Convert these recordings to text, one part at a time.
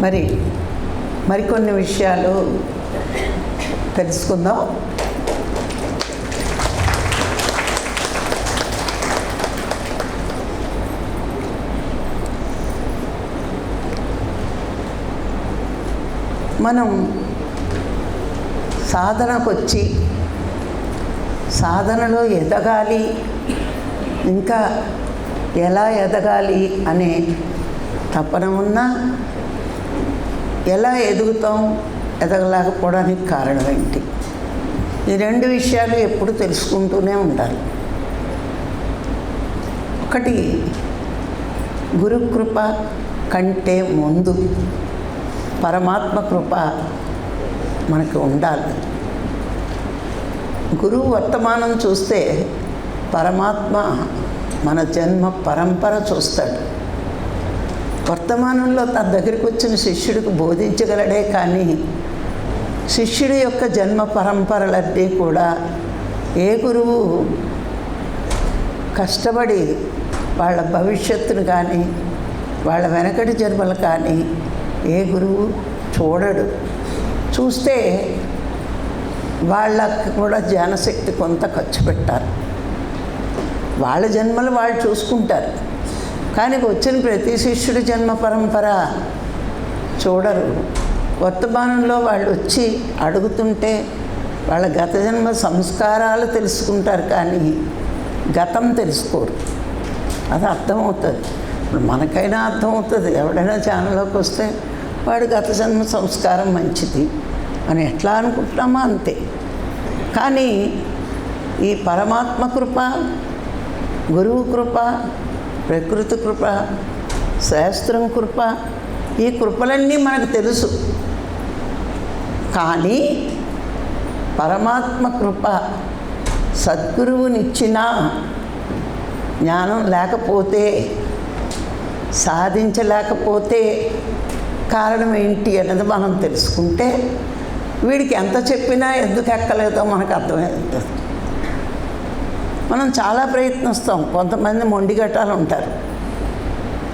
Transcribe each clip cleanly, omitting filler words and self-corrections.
Okay. మరికొన్ని విషయాలు తెలుసుకుందాం. మనం సాధనకు వచ్చి సాధనలో ఎదగాలి, ఇంకా ఎలా ఎదగాలి అనే తపన ఉన్నా ఎలా ఎదుగుతాం, ఎదగలేకపోవడానికి కారణం ఏంటి? ఈ రెండు విషయాలు ఎప్పుడు తెలుసుకుంటూనే ఉండాలి. ఒకటి, గురుకృప కంటే ముందు పరమాత్మ కృప మనకు ఉండాలి. గురువు వర్తమానం చూస్తే పరమాత్మ మన జన్మ పరంపర చూస్తాడు. వర్తమానంలో తన దగ్గరికి వచ్చిన శిష్యుడికి బోధించగలడే కానీ శిష్యుడి యొక్క జన్మ పరంపరలన్నీ కూడా ఏ గురువు కష్టపడి వాళ్ళ భవిష్యత్తును కానీ వాళ్ళ వెనకటి జన్మలు కానీ ఏ గురువు చూడడు. చూస్తే వాళ్ళకు కూడా జ్ఞానశక్తి కొంత ఖర్చు పెట్టారు. వాళ్ళ జన్మలు వాళ్ళు చూసుకుంటారు, కానీ వచ్చిన ప్రతి శిష్యుడి జన్మ పరంపర చూడరు. వర్తమానంలో వాళ్ళు వచ్చి అడుగుతుంటే వాళ్ళ గత జన్మ సంస్కారాలు తెలుసుకుంటారు, కానీ గతం తెలుసుకోరు. అది అర్థమవుతుంది. ఇప్పుడు మనకైనా అర్థమవుతుంది. ఎవడైనా ఛానల్లోకి వస్తే వాడు గత జన్మ సంస్కారం మంచిది అని ఎట్లా అనుకుంటున్నామో అంతే. కానీ ఈ పరమాత్మ కృప, గురువు కృప, ప్రకృతి కృప, శాస్త్రం కృప, ఈ కృపలన్నీ మనకు తెలుసు. కానీ పరమాత్మ కృప సద్గురువునిచ్చిన జ్ఞానం లేకపోతే, సాధించలేకపోతే కారణం ఏంటి అన్నది మనం తెలుసుకుంటే వీడికి ఎంత చెప్పినా ఎందుకు ఎక్కలేదో మనకు అర్థమవుతుంది. మనం చాలా ప్రయత్నిస్తాం. కొంతమంది మొండిగట్టాలు ఉంటారు,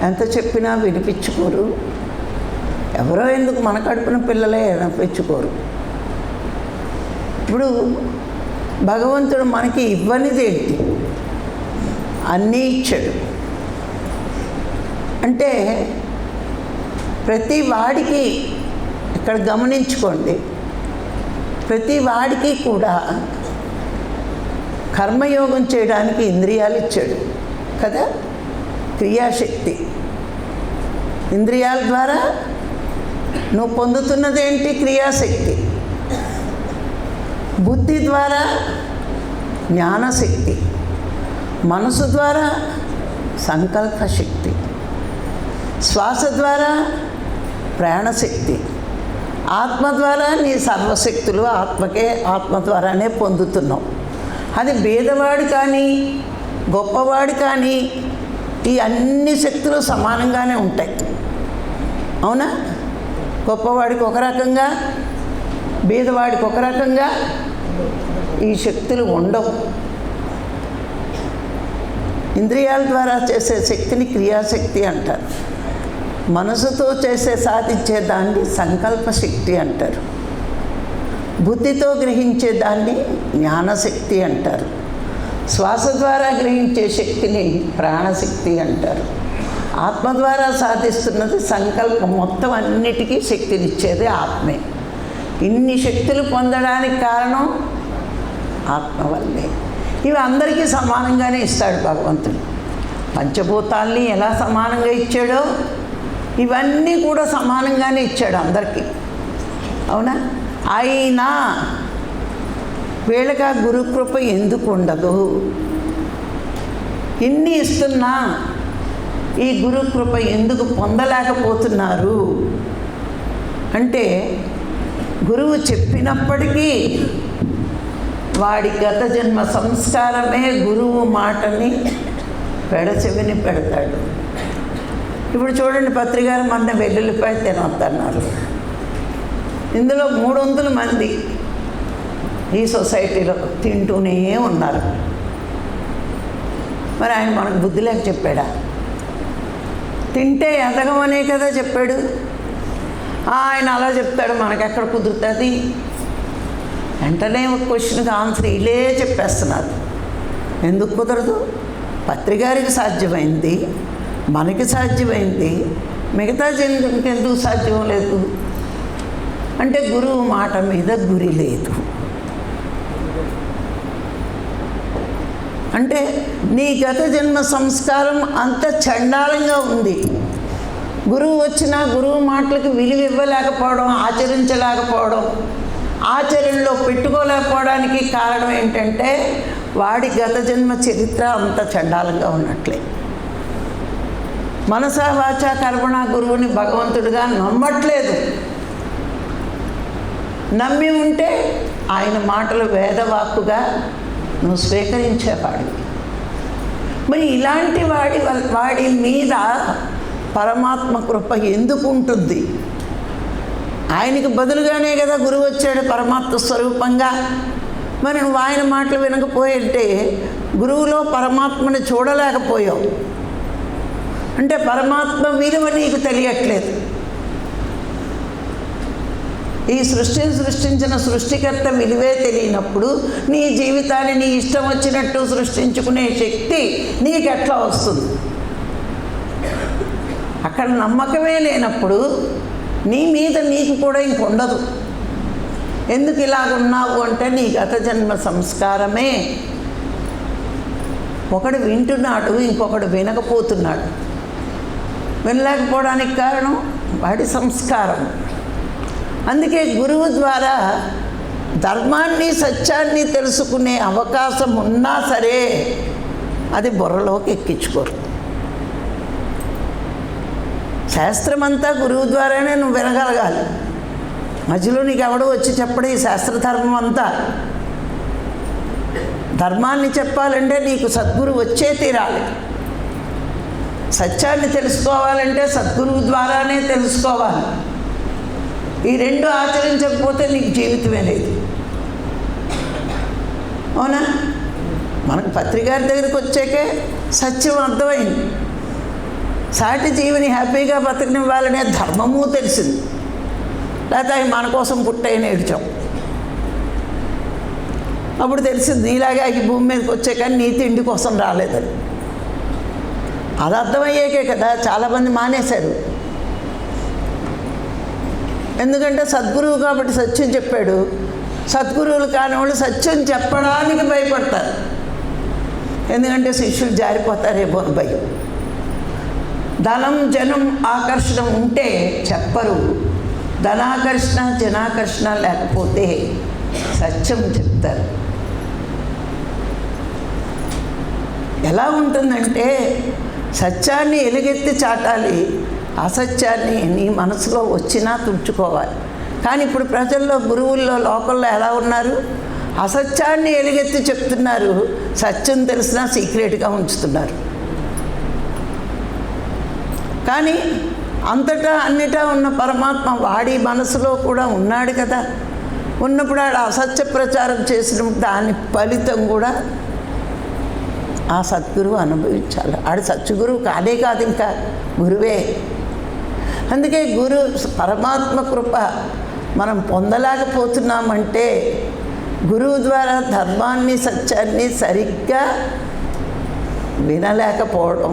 ఎంత చెప్పినా వినిపించుకోరు. ఎవరో ఎందుకు మన కడుపున పిల్లలే వినిపించుకోరు. ఇప్పుడు భగవంతుడు మనకి ఇవ్వనిది ఏంటి? అన్నీ ఇచ్చాడు. అంటే ప్రతి వాడికి, ఇక్కడ గమనించుకోండి, ప్రతి వాడికి కూడా కర్మయోగం చేయడానికి ఇంద్రియాలు ఇచ్చాడు కదా, క్రియాశక్తి. ఇంద్రియాల ద్వారా నువ్వు పొందుతున్నదేంటి? క్రియాశక్తి. బుద్ధి ద్వారా జ్ఞానశక్తి, మనసు ద్వారా సంకల్పశక్తి, శ్వాస ద్వారా ప్రాణశక్తి, ఆత్మ ద్వారా నీ సర్వశక్తులు ఆత్మకే, ఆత్మ ద్వారానే పొందుతున్నావు. అది భేదవాడు కానీ గొప్పవాడు కానీ ఈ అన్ని శక్తులు సమానంగానే ఉంటాయి. అవునా? గొప్పవాడికి ఒక రకంగా, భేదవాడికి ఒక రకంగా ఈ శక్తులు ఉండవు. ఇంద్రియాల ద్వారా చేసే శక్తిని క్రియాశక్తి అంటారు. మనసుతో చేసే సాధించే దాన్ని సంకల్పశక్తి అంటారు. బుద్ధితో గ్రహించే దాన్ని జ్ఞానశక్తి అంటారు. శ్వాస ద్వారా గ్రహించే శక్తిని ప్రాణశక్తి అంటారు. ఆత్మ ద్వారా సాధిస్తున్నది సంకల్పం. మొత్తం అన్నిటికీ శక్తినిచ్చేది ఆత్మే. ఇన్ని శక్తులు పొందడానికి కారణం ఆత్మ వల్లే. ఇవి అందరికీ సమానంగానే ఇస్తాడు భగవంతుడు. పంచభూతాల్ని ఎలా సమానంగా ఇచ్చాడో ఇవన్నీ కూడా సమానంగానే ఇచ్చాడు అందరికీ. అవునా? అయినా వీళ్ళకి ఆ గురుకృప ఎందుకు ఉండదు? ఇన్ని ఇస్తున్నా ఈ గురుకృప ఎందుకు పొందలేకపోతున్నారు అంటే, గురువు చెప్పినప్పటికీ వాడి గత జన్మ సంస్కారమే గురువు మాటని పెడచెవిని పెడతాడు. ఇప్పుడు చూడండి, పత్రికారు మొన్న వెల్లుల్లిపాయ తినొద్దన్నారు. ఇందులో 300 మంది ఈ సొసైటీలో తింటూనే ఉన్నారు. మరి ఆయన మనకు బుద్ధి లేక చెప్పాడా? తింటే ఎదగమనే కదా చెప్పాడు. ఆయన అలా చెప్తాడు, మనకెక్కడ కుదురుతుంది? వెంటనే ఒక క్వశ్చన్కి ఆన్సర్ ఇలే చెప్పేస్తున్నారు. ఎందుకు కుదరదు? పత్రికారికి సాధ్యమైంది, మనకి సాధ్యమైంది, మిగతా జంతువుకి ఎందుకు సాధ్యం లేదు? అంటే గురువు మాట మీద గురి లేదు. అంటే నీ గత జన్మ సంస్కారం అంత చండాలంగా ఉంది. గురువు వచ్చినా గురువు మాటలకు విలువ ఇవ్వలేకపోవడం, ఆచరించలేకపోవడం, ఆచరణలో పెట్టుకోలేకపోవడానికి కారణం ఏంటంటే వాడి గత జన్మ చరిత్ర అంత చండాలంగా ఉన్నట్లే. మనసా వాచా కర్మణ గురువుని భగవంతుడిగా నమ్మట్లేదు. నమ్మి ఉంటే ఆయన మాటలు వేదవాక్కుగా నువ్వు స్వీకరించేవాడు. మరి ఇలాంటి వాడి మీద పరమాత్మ కృప ఎందుకు ఉంటుంది? ఆయనకి బదులుగానే కదా గురువు వచ్చాడు పరమాత్మ స్వరూపంగా. మరి నువ్వు ఆయన మాటలు వినకపోయింటే గురువులో పరమాత్మని చూడలేకపోయావు. అంటే పరమాత్మ విలువ నీకు తెలియట్లేదు. ఈ సృష్టిని సృష్టించిన సృష్టికర్త విలువే తెలియనప్పుడు నీ జీవితాన్ని నీ ఇష్టం వచ్చినట్టు సృష్టించుకునే శక్తి నీకెట్లా వస్తుంది? అక్కడ నమ్మకమే లేనప్పుడు నీ మీద నీకు కూడా ఇంకొండదు. ఎందుకు ఇలాగున్నావు అంటే నీ గత జన్మ సంస్కారమే. ఒకడు వింటున్నాడు, ఇంకొకడు వినకపోతున్నాడు. వినలేకపోవడానికి కారణం వాడి సంస్కారం. అందుకే గురువు ద్వారా ధర్మాన్ని సత్యాన్ని తెలుసుకునే అవకాశం ఉన్నా సరే అది బుర్రలోకి ఎక్కించుకోరు. శాస్త్రమంతా గురువు ద్వారానే నువ్వు వినగలగాలి. మధ్యలో నీకు ఎవడో వచ్చి చెప్పడం ఈ శాస్త్రధర్మం అంతా. ధర్మాన్ని చెప్పాలంటే నీకు సద్గురువు వచ్చే తీరాలి. సత్యాన్ని తెలుసుకోవాలంటే సద్గురువు ద్వారానే తెలుసుకోవాలి. ఈ రెండు ఆచరించకపోతే నీకు జీవితమే లేదు. అవునా? మనకు పత్రికారి దగ్గరికి వచ్చాకే సత్యం అర్థమైంది. సాటి జీవిని హ్యాపీగా బతకనివ్వాలనే ధర్మము తెలిసింది. లేకపోతే అవి మన కోసం పుట్టైన ఏడ్చాం. అప్పుడు తెలిసింది నీలాగా ఈ భూమి మీదకి వచ్చే కానీ నీ తిండి కోసం రాలేదని. అది అర్థమయ్యాకే కదా చాలామంది మానేశారు. ఎందుకంటే సద్గురువు కాబట్టి సత్యం చెప్పాడు. సద్గురువులు కాని వాళ్ళు సత్యం చెప్పడానికి భయపడతారు. ఎందుకంటే శిష్యులు జారిపోతారేమో అని భయం. ధనం జనం ఆకర్షణ ఉంటే చెప్పరు. ధనాకర్షణ జనాకర్షణ లేకపోతే సత్యం చెప్తారు. ఎలా ఉంటుందంటే సత్యాన్ని ఎలుగెత్తి చాటాలి, అసత్యాన్ని నీ మనసులో వచ్చినా తుడుచుకోవాలి. కానీ ఇప్పుడు ప్రజల్లో గురువుల్లో లోకల్లో ఎలా ఉన్నారు? అసత్యాన్ని ఎలుగెత్తి చెప్తున్నారు, సత్యం తెలిసినా సీక్రెట్గా ఉంచుతున్నారు. కానీ అంతటా అన్నిటా ఉన్న పరమాత్మ వాడి మనసులో కూడా ఉన్నాడు కదా. ఉన్నప్పుడు ఆడ అసత్య ప్రచారం చేసినప్పుడు దాని ఫలితం కూడా ఆ సద్గురువు అనుభవించాలి. ఆడు సత్యగురువు కాదే కాదు, ఇంకా గురువే. అందుకే పరమాత్మ కృప మనం పొందలేకపోతున్నామంటే గురువు ద్వారా ధర్మాన్ని సత్యాన్ని సరిగ్గా వినలేకపోవడం,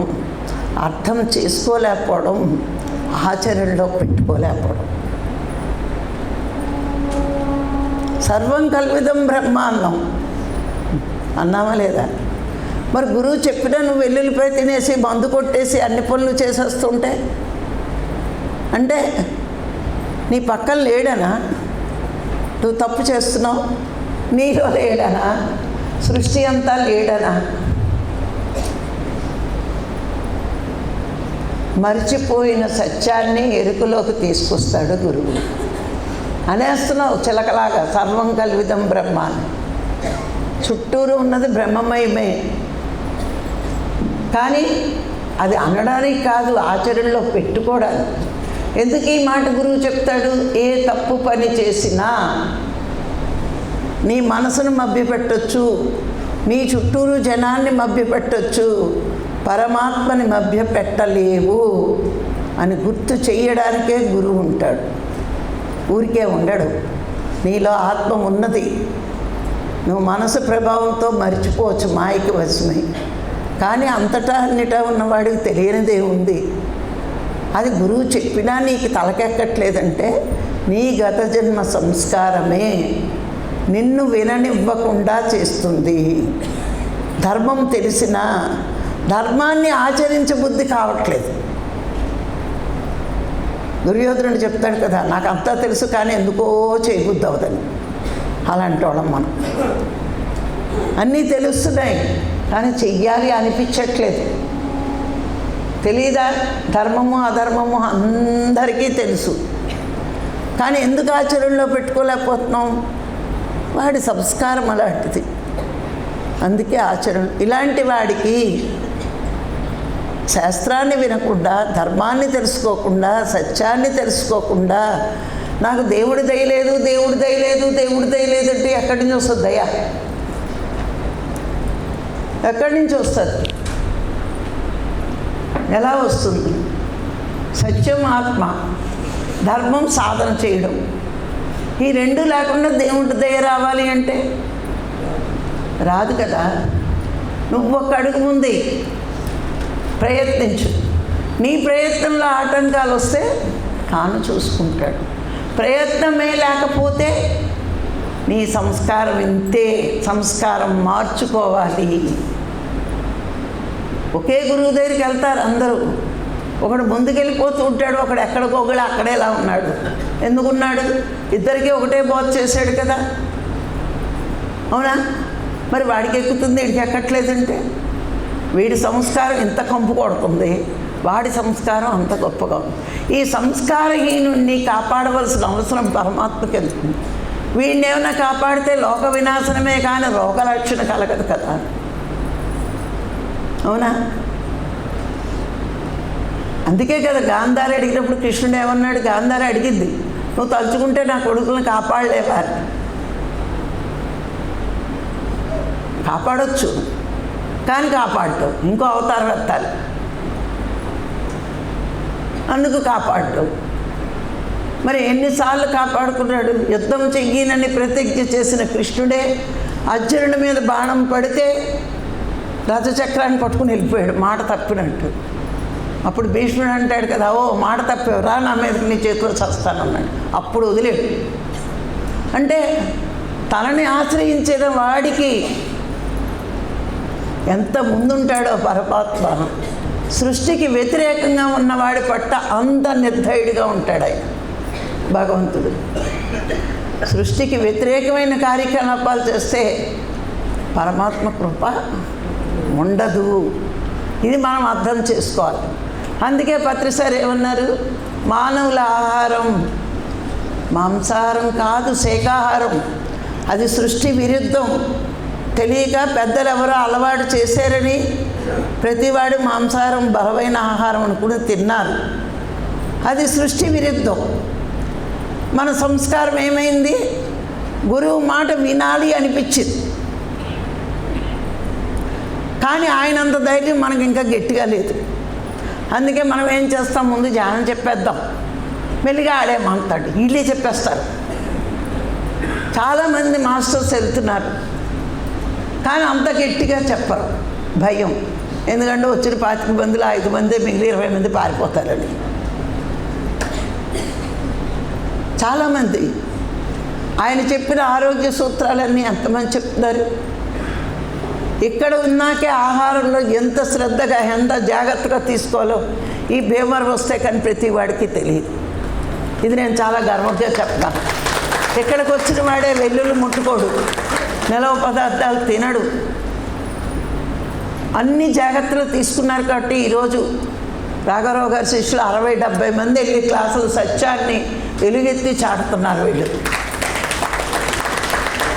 అర్థం చేసుకోలేకపోవడం, ఆచరణలో పెట్టుకోలేకపోవడం. సర్వం కల్విదం బ్రహ్మాండం అన్నామా లేదా? మరి గురువు చెప్పినా నువ్వు వెల్లుల్లిపై తినేసి మందు కొట్టేసి అన్ని పనులు చేసేస్తుంటే అంటే నీ పక్కన లేడనా? నువ్వు తప్పు చేస్తున్నావు. నీలో లేడనా? సృష్టి అంతా లేడనా? మరిచిపోయిన సత్యాన్ని ఎరుకలోకి తీసుకొస్తాడు గురువు. అనేస్తున్నావు చిలకలాగా సర్వం కల్విదం బ్రహ్మాన్ని. చుట్టూరు ఉన్నది బ్రహ్మమయమే. కానీ అది అనడానికి కాదు, ఆచరణలో పెట్టుకోవడానికి. ఎందుకు ఈ మాట గురువు చెప్తాడు? ఏ తప్పు పని చేసినా నీ మనసును మభ్యపెట్టొచ్చు, నీ చుట్టూరు జనాన్ని మభ్యపెట్టొచ్చు, పరమాత్మని మభ్యపెట్టలేవు అని గుర్తు చేయడానికే గురువు ఉంటాడు. ఊరికే ఉండడు. నీలో ఆత్మ ఉన్నది. నువ్వు మనసు ప్రభావంతో మర్చిపోవచ్చు మాయకి వశమై, కానీ అంతటా అన్నిటా ఉన్నవాడికి తెలియనిదే ఉంది. అది గురువు చెప్పినా నీకు తలకెక్కట్లేదంటే నీ గత జన్మ సంస్కారమే నిన్ను విననివ్వకుండా చేస్తుంది. ధర్మం తెలిసినా ధర్మాన్ని ఆచరించబుద్ధి కావట్లేదు. దుర్యోధనుడు చెప్తాడు కదా, నాకు అంతా తెలుసు కానీ ఎందుకో చేయబుద్ధి అవదని. అలాంటి వాళ్ళం మనం. అన్నీ తెలుస్తున్నాయి కానీ చెయ్యాలి అనిపించట్లేదు. తెలీదా? ధర్మము అధర్మము అందరికీ తెలుసు, కానీ ఎందుకు ఆచరణలో పెట్టుకోలేకపోతున్నాం? వాడి సంస్కారం అలాంటిది. అందుకే ఆచరణ. ఇలాంటి వాడికి శాస్త్రాన్ని వినకుండా, ధర్మాన్ని తెలుసుకోకుండా, సత్యాన్ని తెలుసుకోకుండా నాకు దేవుడి దయలేదు, దేవుడి దయలేదు, దేవుడి దయలేదు అంటే ఎక్కడి నుంచి వస్తుంది దయ? ఎక్కడి నుంచి వస్తుంది? ఎలా వస్తుంది? సత్యం ఆత్మ, ధర్మం సాధన చేయడం, ఈ రెండు లేకుండా దేవుడి దయ రావాలి అంటే రాదు కదా. నువ్వు ఒక్క అడుగు ముందే ప్రయత్నించు. నీ ప్రయత్నంలో ఆటంకాలు వస్తే తాను చూసుకుంటాడు. ప్రయత్నమే లేకపోతే నీ సంస్కారం ఇంతే. సంస్కారం మార్చుకోవాలి. ఒకే గురువు దగ్గరికి వెళ్తారు అందరూ. ఒకడు ముందుకెళ్ళిపోతూ ఉంటాడు, ఒకడు ఎక్కడికోగలి అక్కడేలా ఉన్నాడు. ఎందుకున్నాడు? ఇద్దరికీ ఒకటే బోధ చేశాడు కదా. అవునా? మరి వాడికి ఎక్కుతుంది, వీడికి ఎక్కట్లేదంటే వీడి సంస్కారం ఇంత కంపు కొడుతుంది, వాడి సంస్కారం అంత గొప్పగా ఉంది. ఈ సంస్కారహీనుణ్ణి కాపాడవలసిన అవసరం పరమాత్మకి వెళ్తుంది. వీడిని ఏమైనా కాపాడితే లోక వినాశనమే కానీ రోగలక్షణ కలగదు కదా. అవునా? అందుకే కదా గాంధారి అడిగినప్పుడు కృష్ణుడు ఏమన్నాడు? గాంధారి అడిగింది, నువ్వు తలుచుకుంటే నా కొడుకులను కాపాడలేవా? కాపాడొచ్చు కానీ కాపాడటం ఇంకో అవతారం ఎత్తాలి, అందుకు కాపాడటం. మరి ఎన్నిసార్లు కాపాడుకున్నాడు? యుద్ధం చెయ్యనని ప్రతిజ్ఞ చేసిన కృష్ణుడే అర్జునుడి మీద బాణం పడితే రథచక్రాన్ని పట్టుకుని వెళ్ళిపోయాడు మాట తప్పినట్టు. అప్పుడు భీష్ముడు అంటాడు కదా, ఓ మాట తప్పావు, రా నా మీదకి నీ చేతిలో చస్తానన్నాడు. అప్పుడు వదిలేడు. అంటే తనని ఆశ్రయించిన వాడికి ఎంత ముందుంటాడో పరమాత్మ. సృష్టికి వ్యతిరేకంగా ఉన్నవాడి పట్ల అంత నిర్దయుడిగా ఉంటాడు ఆయన భగవంతుడు. సృష్టికి వ్యతిరేకమైన కార్యకలాపాలు చేస్తే పరమాత్మ కృప ఉండదు. ఇది మనం అర్థం చేసుకోవాలి. అందుకే పత్రిసారి ఏమన్నారు? మానవుల ఆహారం మాంసాహారం కాదు, శాకాహారం. అది సృష్టి విరుద్ధం. తెలియక పెద్దలు ఎవరో అలవాటు చేశారని ప్రతివాడు మాంసాహారం బలమైన ఆహారం అనుకుని తిన్నారు. అది సృష్టి విరుద్ధం. మన సంస్కారం ఏమైంది? గురువు మాట వినాలి అనిపించింది, కానీ ఆయనంత ధైర్యం మనకి ఇంకా గట్టిగా లేదు. అందుకే మనం ఏం చేస్తాం? ముందు ధ్యానం చెప్పేద్దాం, మెల్లిగా ఆడేమంటాడు, వీళ్ళే చెప్పేస్తారు. చాలామంది మాస్టర్స్ వెళ్తున్నారు కానీ అంత గట్టిగా చెప్పరు, భయం. ఎందుకంటే వచ్చిన 25 మందిలో 5 మంది మిగిలి 20 మంది పారిపోతారని. చాలామంది ఆయన చెప్పిన ఆరోగ్య సూత్రాలన్నీ ఎంతమంది చెప్తున్నారు? ఇక్కడ ఉన్నాకే ఆహారంలో ఎంత శ్రద్ధగా ఎంత జాగ్రత్తగా తీసుకోవాలో ఈ భీమవరం వస్తే కానీ ప్రతి వాడికి తెలియదు. ఇది నేను చాలా గర్వంగా చెప్తాను. ఇక్కడికి వచ్చిన వాడే వెల్లుల్లి ముట్టుకోడు, నిలవ పదార్థాలు తినడు. అన్ని జాగ్రత్తలు తీసుకున్నారు కాబట్టి ఈరోజు రాఘవరావు గారి శిష్యులు 60-70 మంది వెళ్ళి క్లాసులు సత్యాన్ని వెలుగెత్తి చాటుతున్నారు. వీళ్ళు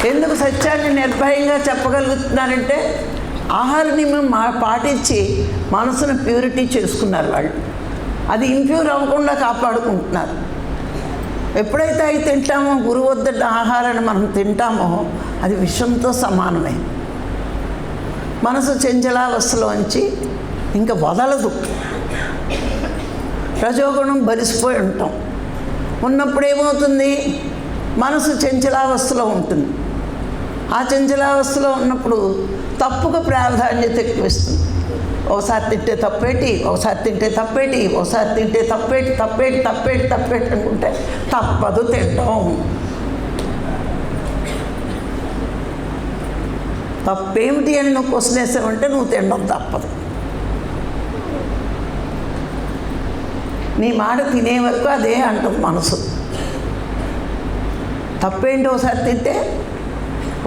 ఎందుకు సత్యాన్ని నిర్భయంగా చెప్పగలుగుతున్నారంటే ఆహార నియమం పాటించి మనసును ప్యూరిటీ చేసుకున్నారు వాళ్ళు. అది ఇంప్యూర్ అవ్వకుండా కాపాడుకుంటున్నారు. ఎప్పుడైతే అవి తింటామో, గురువు వద్ద ఆహారాన్ని మనం తింటామో అది విషంతో సమానమే. మనసు చెంచలావస్థలోంచి ఇంకా వదలదు. రజోగుణం బలిసిపోయి ఉంటాం. ఉన్నప్పుడు ఏమవుతుంది? మనసు చంచలావస్థలో ఉంటుంది. ఆ చంచలావస్థలో ఉన్నప్పుడు తప్పుకు ప్రాధాన్యత ఎక్కువిస్తుంది. ఒకసారి తింటే తప్పేటి, ఒకసారి తింటే తప్పేటి, ఒకసారి తింటే తప్పేటి, తప్పేటి తప్పేటి తప్పేటి అనుకుంటే తప్పదు తింటాం. తప్పేమిటి అని నువ్వు క్వశ్చన్ వేసావంటే నువ్వు తినడం తప్పదు. నీ మాట తినే వరకు అదే అంటుంది మనసు. తప్పేంటి? ఒకసారి తింటే,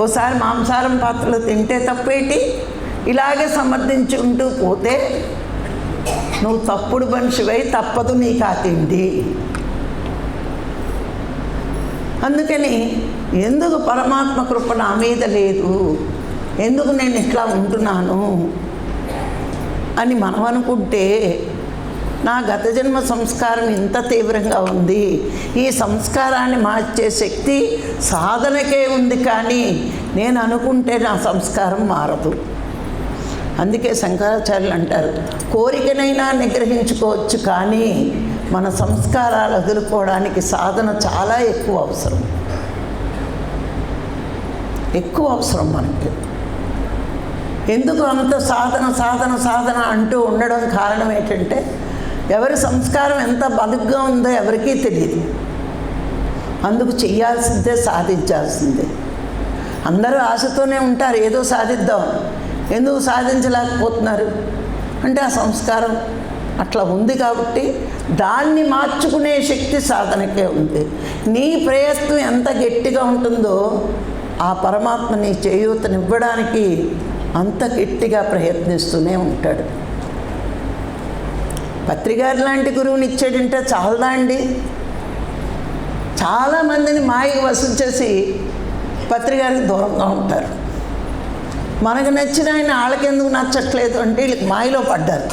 ఓసారి మాంసాహారం పాత్రలో తింటే తప్పేంటి? ఇలాగే సమర్థించుకుంటూ పోతే నువ్వు తప్పుడు మనిషివై తప్పదు నీకు ఆ తిండి. అందుకని ఎందుకు పరమాత్మ కృప నా మీద లేదు, ఎందుకు నేను ఇట్లా ఉంటున్నాను అని మనం అనుకుంటే, నా గత జన్మ సంస్కారం ఇంత తీవ్రంగా ఉంది, ఈ సంస్కారాన్ని మార్చే శక్తి సాధనకే ఉంది, కానీ నేను అనుకుంటే నా సంస్కారం మారదు. అందుకే శంకరాచార్యులు అంటారు, కోరికనైనా నిగ్రహించుకోవచ్చు, కానీ మన సంస్కారాలు వదులుకోవడానికి సాధన చాలా ఎక్కువ అవసరం. ఎక్కువ అవసరం మనకి. ఎందుకు అంత సాధన సాధన సాధన అంటూ ఉండడం కారణం ఏంటంటే, ఎవరి సంస్కారం ఎంత బలుగ్గా ఉందో ఎవరికీ తెలియదు. అందుకు చెయ్యాల్సిందే, సాధించాల్సిందే. అందరూ ఆశతోనే ఉంటారు, ఏదో సాధిద్దాం. ఎందుకు సాధించలేకపోతున్నారు అంటే ఆ సంస్కారం అట్లా ఉంది కాబట్టి దాన్ని మార్చుకునే శక్తి సాధనకే ఉంది. నీ ప్రయత్నం ఎంత గట్టిగా ఉంటుందో ఆ పరమాత్మ నీ చేయూతనివ్వడానికి అంత గట్టిగా ప్రయత్నిస్తూనే ఉంటాడు. పత్రిగారు లాంటి గురువుని ఇచ్చాడంటే చాలదా అండి? చాలామందిని మాయకు వసూలు చేసి పత్రిగారికి దూరంగా ఉంటారు. మనకు నచ్చిన ఆయన వాళ్ళకెందుకు నచ్చట్లేదు అంటే వీళ్ళకి మాయలో పడ్డారు.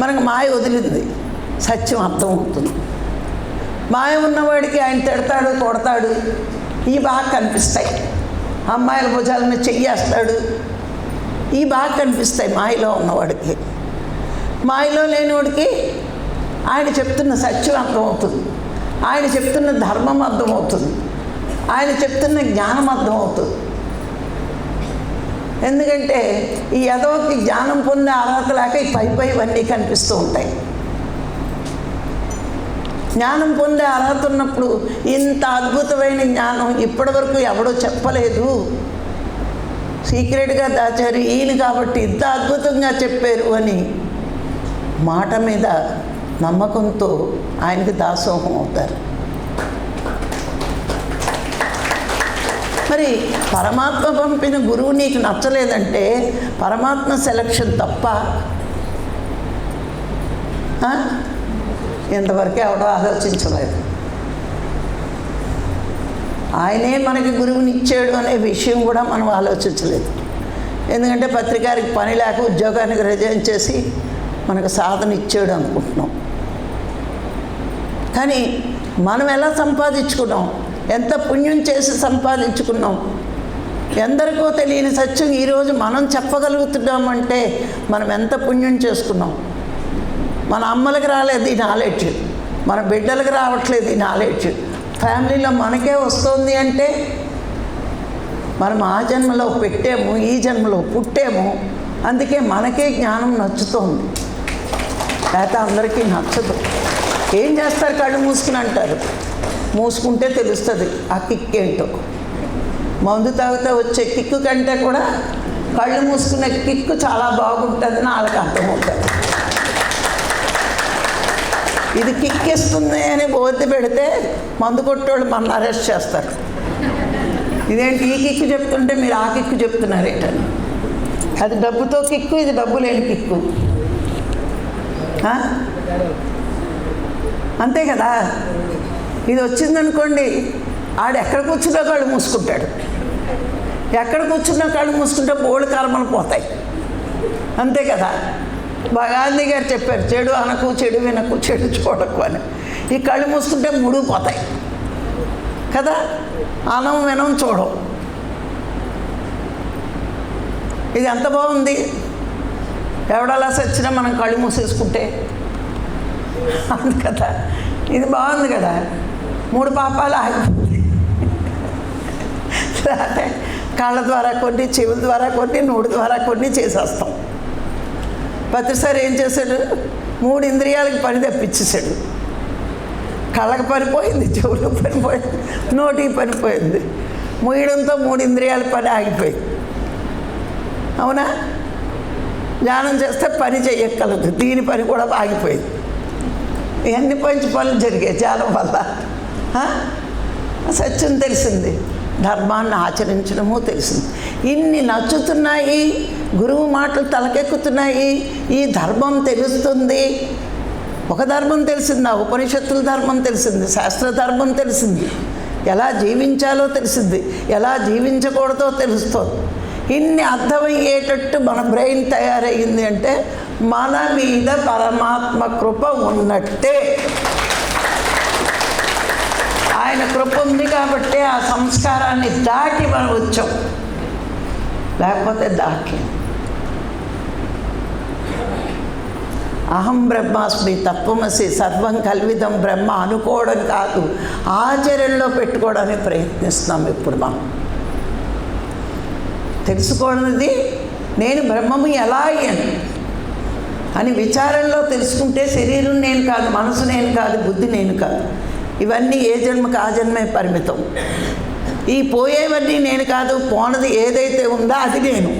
మనకు మాయ వదిలింది, సత్యం అర్థమవుతుంది. మాయ ఉన్నవాడికి ఆయన తిడతాడు, కొడతాడు, ఇవి బాగా కనిపిస్తాయి. అమ్మాయిల భుజాల మీద చెయ్యేస్తాడు, ఇవి బాగా కనిపిస్తాయి మాయలో ఉన్నవాడికి. మాయలో లేనివాడికి ఆయన చెప్తున్న సత్యం అర్థమవుతుంది, ఆయన చెప్తున్న ధర్మం అర్థమవుతుంది, ఆయన చెప్తున్న జ్ఞానం అర్థమవుతుంది. ఎందుకంటే ఈ యదవకి జ్ఞానం పొందే అర్హత లేక ఈ పై ఇవన్నీ కనిపిస్తూ ఉంటాయి. జ్ఞానం పొందే అర్హత ఉన్నప్పుడు ఇంత అద్భుతమైన జ్ఞానం ఇప్పటివరకు ఎవడో చెప్పలేదు, సీక్రెట్గా దాచారు ఈయన కాబట్టి ఇంత అద్భుతంగా చెప్పారు అని మాట మీద నమ్మకంతో ఆయనకి దాసోహం అవుతారు. మరి పరమాత్మ పంపిన గురువు నీకు నచ్చలేదంటే పరమాత్మ సెలక్షన్ తప్ప? ఎంతవరకే ఎవడో ఆలోచించలేదు. ఆయనే మనకి గురువుని ఇచ్చాడు అనే విషయం కూడా మనం ఆలోచించలేదు. ఎందుకంటే పత్రికారికి పని లేక ఉద్యోగానికి రిజైన్ చేసి మనకు సాధన ఇచ్చాడు అనుకుంటున్నాం. కానీ మనం ఎలా సంపాదించుకున్నాం, ఎంత పుణ్యం చేసి సంపాదించుకున్నాం. ఎందరికో తెలియని సత్యం ఈరోజు మనం చెప్పగలుగుతున్నామంటే మనం ఎంత పుణ్యం చేసుకున్నాం. మన అమ్మలకు రాలేదు ఈ నాలెడ్జ్, మన బిడ్డలకు రావట్లేదు ఈ నాలెడ్జ్, ఫ్యామిలీలో మనకే వస్తుంది అంటే మనం ఆ జన్మలో పెట్టాము, ఈ జన్మలో పుట్టాము. అందుకే మనకే జ్ఞానం నచ్చుతోంది, లేకపోతే అందరికీ నచ్చదు. ఏం చేస్తారు? కళ్ళు మూసుకుని అంటారు. మూసుకుంటే తెలుస్తుంది ఆ కిక్ ఏంటో. మందు తాగితే వచ్చే కిక్కు కంటే కూడా కళ్ళు మూసుకునే కిక్కు చాలా బాగుంటుందని వాళ్ళకి అర్థమవుతుంది. ఇది కిక్ ఇస్తుంది అని బోర్డు పెడితే మందు కొట్టేవాళ్ళు మన అరెస్ట్ చేస్తారు. ఇదేంటి ఈ కిక్కు చెప్తుంటే మీరు ఆ కిక్కు చెప్తున్నారు ఏంటని. అది డబ్బుతో కిక్కు, ఇది డబ్బు లేని కిక్కు. అంతే కదా. ఇది వచ్చిందనుకోండి, ఆడు ఎక్కడ కూర్చున్నా కళ్ళు మూసుకుంటాడు. ఎక్కడ కూర్చున్నా కళ్ళు మూసుకుంటే బోళ్ళు కర్మలు పోతాయి. అంతే కదా. గాంధీ గారు చెప్పారు, చెడు అనకు, చెడు వినకు, చెడు చూడకు అని. ఈ కళ్ళు మూసుకుంటే మూడు పోతాయి కదా. అనం వినం చూడవు. ఇది ఎంత బాగుంది. ఎవడలా సచ్చినా మనం కళ్ళు మూసేసుకుంటే అందు కదా, ఇది బాగుంది కదా. 3 పాపాలు ఆగిపోతుంది. లేకపోతే కాళ్ళ ద్వారా కొన్ని, చెవుల ద్వారా కొన్ని, నోటి ద్వారా కొన్ని చేసేస్తాం. ప్రతిసారి ఏం చేశాడు? 3 ఇంద్రియాలకు పని తప్పించేశాడు. కళ్ళకి పనిపోయింది, చెవులకు పనిపోయింది, నోటికి పనిపోయింది. మూయడంతో 3 ఇంద్రియాల పని ఆగిపోయింది. అవునా? ధ్యానం చేస్తే పని చెయ్యక్కర్లేదు, దీని పని కూడా ఆగిపోయింది. ఎన్ని పంచి పనులు జరిగాయి ధ్యానం వల్ల. సత్యం తెలిసింది, ధర్మాన్ని ఆచరించడము తెలిసింది. ఇన్ని నచ్చుతున్నాయి, గురువు మాటలు తలకెక్కుతున్నాయి, ఈ ధర్మం తెలుస్తుంది. ఒక ధర్మం తెలిసింది, ఉపనిషత్తుల ధర్మం తెలిసింది, శాస్త్ర ధర్మం తెలిసింది, ఎలా జీవించాలో తెలిసింది, ఎలా జీవించకూడదో తెలుస్తుంది. ఇన్ని అర్థమయ్యేటట్టు మన బ్రెయిన్ తయారయ్యింది అంటే మన మీద పరమాత్మ కృప ఉన్నట్టే. ఆయన కృప ఉంది కాబట్టి ఆ సంస్కారాన్ని దాటి మనం వచ్చాం, లేకపోతే దాటి. అహం బ్రహ్మాస్మి, తత్వమసి, సర్వం కల్విదం బ్రహ్మ అనుకోవడం కాదు, ఆచరణలో పెట్టుకోవడానికి ప్రయత్నిస్తున్నాం. ఇప్పుడు మనం తెలుసుకోవడానికి నేను బ్రహ్మము ఎలా అయ్యాను అని విచారంలో తెలుసుకుంటే శరీరం నేను కాదు, మనసు నేను కాదు, బుద్ధి నేను కాదు. ఇవన్నీ ఏ జన్మకు ఆ జన్మే పరిమితం. ఈ పోయేవన్నీ నేను కాదు, పోనది ఏదైతే ఉందో అది నేను.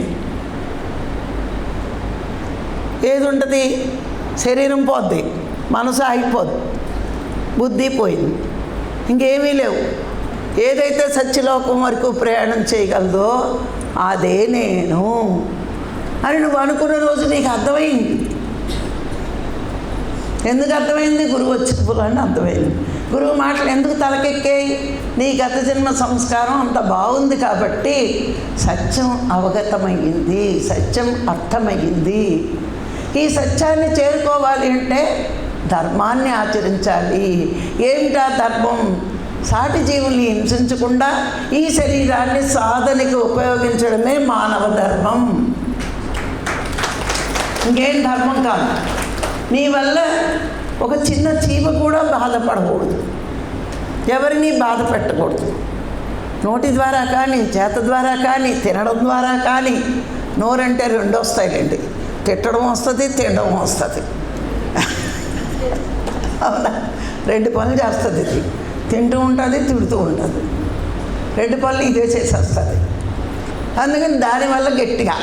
ఏది ఉంటుంది? శరీరం పోద్ది, మనసు ఆగిపోద్ది, బుద్ధి పోయింది, ఇంకేమీ లేవు. ఏదైతే సత్యలోకం వరకు ప్రయాణం చేయగలదో అదే నేను అని నువ్వు అనుకున్న రోజు నీకు అర్థమైంది. ఎందుకు అర్థమైంది? గురువు వచ్చినప్పుడు అర్థమైంది. గురువు మాటలు ఎందుకు తలకెక్కాయి? నీ గత జన్మ సంస్కారం అంత బాగుంది కాబట్టి సత్యం అవగతమయ్యింది, సత్యం అర్థమయ్యింది. ఈ సత్యాన్ని చేరుకోవాలి అంటే ధర్మాన్ని ఆచరించాలి. ఏమిటా ధర్మం? సాటి జీవుల్ని హింసించకుండా ఈ శరీరాన్ని సాధనకి ఉపయోగించడమే మానవ ధర్మం, ఇంకేం ధర్మం కాదు. నీ వల్ల ఒక చిన్న చీమ కూడా బాధపడకూడదు, ఎవరిని బాధ పెట్టకూడదు. నోటి ద్వారా కానీ, చేత ద్వారా కానీ, తినడం ద్వారా కానీ. నోరంటే 2 వస్తాయిలేండి, తిట్టడం వస్తుంది, తినడం వస్తుంది. అవునా? 2 పనులు చేస్తుంది. ఇది తింటూ ఉంటుంది, తిడుతూ ఉంటుంది. 2 పనులు ఇదే చేసేస్తుంది. అందుకని దానివల్ల గట్టిగా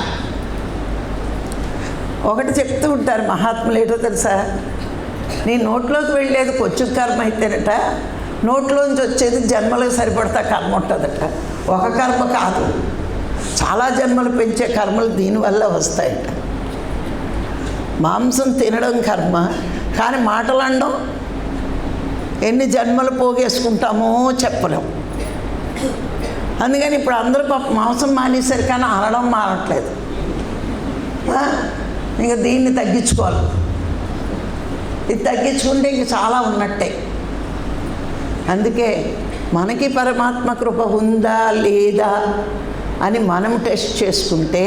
ఒకటి చెప్తూ ఉంటారు మహాత్ములు. ఏంటో తెలుసా? నీ నోట్లోకి వెళ్ళేది కొంచెం కర్మ అయితేనట, నోట్లోంచి వచ్చేది జన్మలకు సరిపడతా కర్మ ఉంటుందట. ఒక కర్మ కాదు, చాలా జన్మలు పెంచే కర్మలు దీనివల్ల వస్తాయట. మాంసం తినడం కర్మ, కానీ మాటలు అనడం ఎన్ని జన్మలు పోగేసుకుంటామో చెప్పలేం. అందుకని ఇప్పుడు అందరూ మాంసం మానేశారు, కానీ అనడం మానట్లేదు. ఇంకా దీన్ని తగ్గించుకోవాలి. ఇది తగ్గించుకుంటే ఇంక చాలా ఉన్నట్టే. అందుకే మనకి పరమాత్మ కృప ఉందా లేదా అని మనం టెస్ట్ చేసుకుంటే,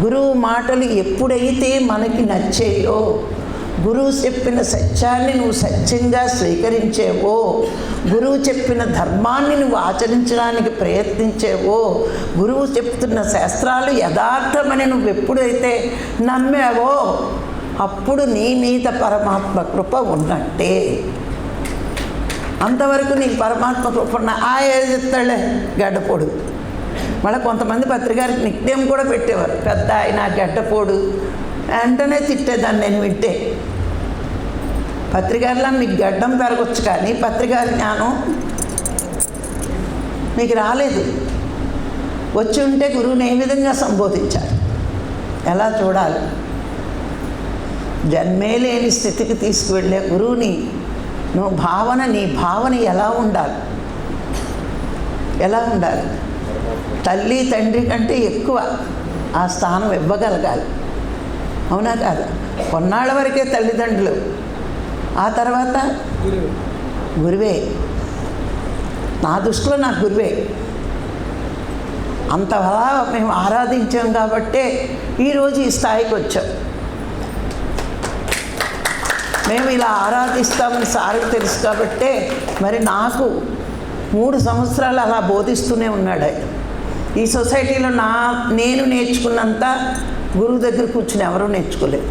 గురువు మాటలు ఎప్పుడైతే మనకి నచ్చేయో, గురువు చెప్పిన సత్యాన్ని నువ్వు సత్యంగా స్వీకరించేవో, గురువు చెప్పిన ధర్మాన్ని నువ్వు ఆచరించడానికి ప్రయత్నించేవో, గురువు చెప్తున్న శాస్త్రాలు యథార్థమని నువ్వు ఎప్పుడైతే నమ్మావో అప్పుడు నీ మీద పరమాత్మ కృప ఉన్నట్టే. అంతవరకు నీకు పరమాత్మ కృప ఉన్న ఏది చెప్తాడే గడ్డపోడు. మళ్ళీ కొంతమంది పత్రికారికి నిక్నేమ్ కూడా పెట్టేవారు, పెద్ద ఆయన గడ్డపోడు. వెంటనే తిట్టేదాన్ని నేను వింటే. పత్రికారిలా మీకు గడ్డం పెరగచ్చు, కానీ పత్రికారి జ్ఞానం మీకు రాలేదు. వచ్చి ఉంటే గురువుని ఏ విధంగా సంబోధించాలి, ఎలా చూడాలి? జన్మే లేని స్థితికి తీసుకువెళ్ళే గురువుని నువ్వు నీ భావన ఎలా ఉండాలి? ఎలా ఉండాలి? తల్లి తండ్రి కంటే ఎక్కువ ఆ స్థానం ఇవ్వగలగాలి. అవునా కాదు? కొన్నాళ్ళ వరకే తల్లిదండ్రులు, ఆ తర్వాత గురువే. నా దృష్టిలో నాకు గురువే. అంతలా మేము ఆరాధించాం కాబట్టే ఈరోజు ఈ స్థాయికి వచ్చాం. మేము ఇలా ఆరాధిస్తామని సార్కి తెలుసు కాబట్టే మరి నాకు 3 సంవత్సరాలు అలా బోధిస్తూనే ఉన్నాడు ఆయన. ఈ సొసైటీలో నేను నేర్చుకున్నంత గురువు దగ్గర కూర్చుని ఎవరూ నేర్చుకోలేదు.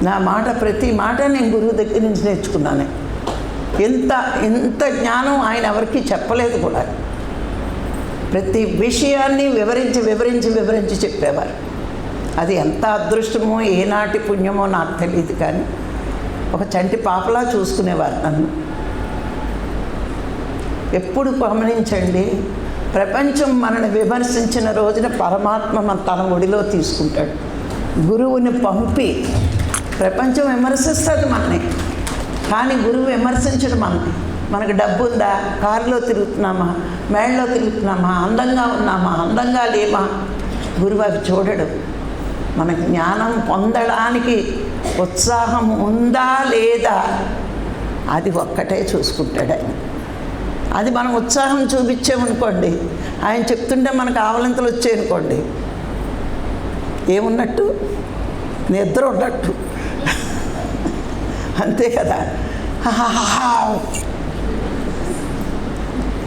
నా మాట ప్రతి మాట నేను గురువు దగ్గర నుంచి నేర్చుకున్నాను. ఎంత జ్ఞానం ఆయన ఎవరికీ చెప్పలేదు కూడా. ప్రతి విషయాన్ని వివరించి చెప్పేవారు. అది ఎంత అదృష్టమో ఏనాటి పుణ్యమో నాకు తెలియదు, కానీ ఒక చంటి పాపలా చూసుకునేవారు నన్ను. ఎప్పుడు గమనించండి, ప్రపంచం మనల్ని విమర్శించిన రోజున పరమాత్మ తన ఒడిలో తీసుకుంటాడు. గురువుని పంపి ప్రపంచం విమర్శిస్తుంది మనని, కానీ గురువు విమర్శించడు మనని. మనకు డబ్బు ఉందా, కారులో తిరుగుతున్నామా, మేళ్ళలో తిరుగుతున్నామా, అందంగా ఉన్నామా, అందంగా లేమా, గురువు అవి చూడడు. మన జ్ఞానం పొందడానికి ఉత్సాహం ఉందా లేదా అది ఒక్కటే చూసుకుంటాడు ఆయన. అది మనం ఉత్సాహం చూపించామనుకోండి, ఆయన చెప్తుంటే మనకు ఆవలింతలు వచ్చాయనుకోండి, ఏమున్నట్టు, నిద్ర ఉన్నట్టు, అంతే కదా.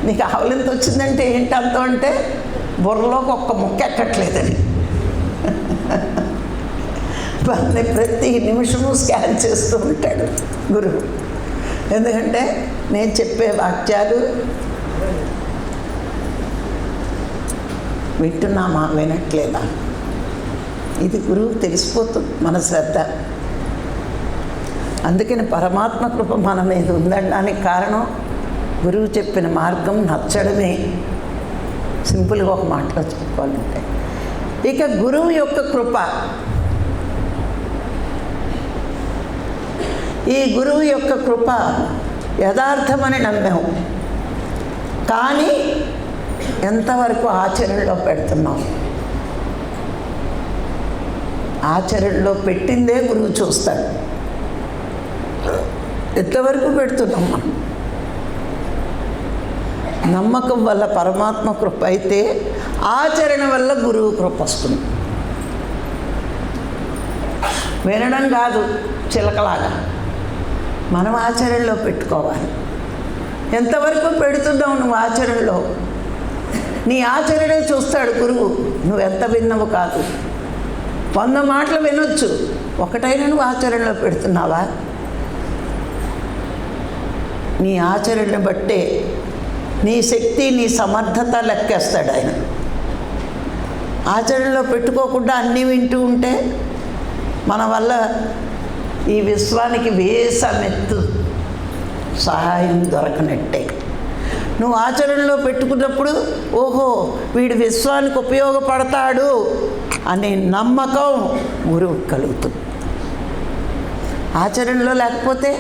నీకు ఆవలింత వచ్చిందంటే ఏంటంతో అంటే బుర్రలోకి ఒక్క ముక్క ఎక్కట్లేదని. వాళ్ళని ప్రతి నిమిషము స్కాన్ చేస్తూ ఉంటాడు గురువు. ఎందుకంటే నేను చెప్పే వాక్యాలు వింటున్నామా వినట్లేదా, ఇది గురువు తెలిసిపోతుంది మన శ్రద్ధ. అందుకని పరమాత్మ కృప మన మీద ఉందనడానికి కారణం గురువు చెప్పిన మార్గం నచ్చడమే. సింపుల్గా ఒక మాటలో చెప్పుకోవాలంటే, ఇక గురువు యొక్క కృప, ఈ గురువు యొక్క కృప యథార్థమని నమ్మాము, కానీ ఎంతవరకు ఆచరణలో పెడుతున్నాం? ఆచరణలో పెట్టిందే గురువు చూస్తాడు. ఎంతవరకు పెడుతున్నాం మనం? నమ్మకం వల్ల పరమాత్మ కృప అయితే, ఆచరణ వల్ల గురువు కృప వస్తుంది. వినడం కాదు చిలకలాగా, మనం ఆచరణలో పెట్టుకోవాలి. ఎంతవరకు పెడుతున్నావు నువ్వు ఆచరణలో? నీ ఆచరణే చూస్తాడు గురువు. నువ్వెంత విన్నవు కాదు. 100 మాటలు వినొచ్చు, ఒకటైనా నువ్వు ఆచరణలో పెడుతున్నావా? నీ ఆచరణను బట్టే నీ శక్తి, నీ సమర్థత లెక్కేస్తాడు ఆయన. ఆచరణలో పెట్టుకోకుండా అన్నీ వింటూ ఉంటే మన వల్ల ఈ విశ్వానికి వేసమెత్తు సహాయం దొరకనట్టే. నువ్వు ఆచరణలో పెట్టుకున్నప్పుడు ఓహో వీడు విశ్వానికి ఉపయోగపడతాడు అనే నమ్మకం గురువు కలుగుతుంది. ఆచరణలో లేకపోతే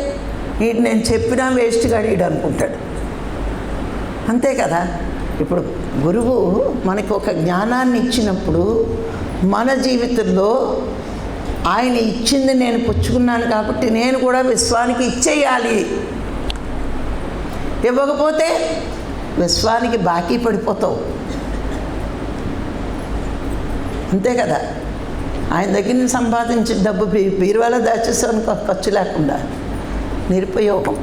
వీడు నేను చెప్పినా వేస్ట్గా అడిగాడు అనుకుంటాడు. అంతే కదా. ఇప్పుడు గురువు మనకు ఒక జ్ఞానాన్ని ఇచ్చినప్పుడు మన జీవితంలో ఆయన ఇచ్చింది నేను పుచ్చుకున్నాను కాబట్టి నేను కూడా విశ్వానికి ఇచ్చేయాలి. ఇవ్వకపోతే విశ్వానికి బాకీ పడిపోతావు. అంతే కదా. ఆయన దగ్గర నుంచి సంపాదించిన డబ్బు బీరువాలో దాచేసాను ఖర్చు లేకుండా, నిరుపయోగం.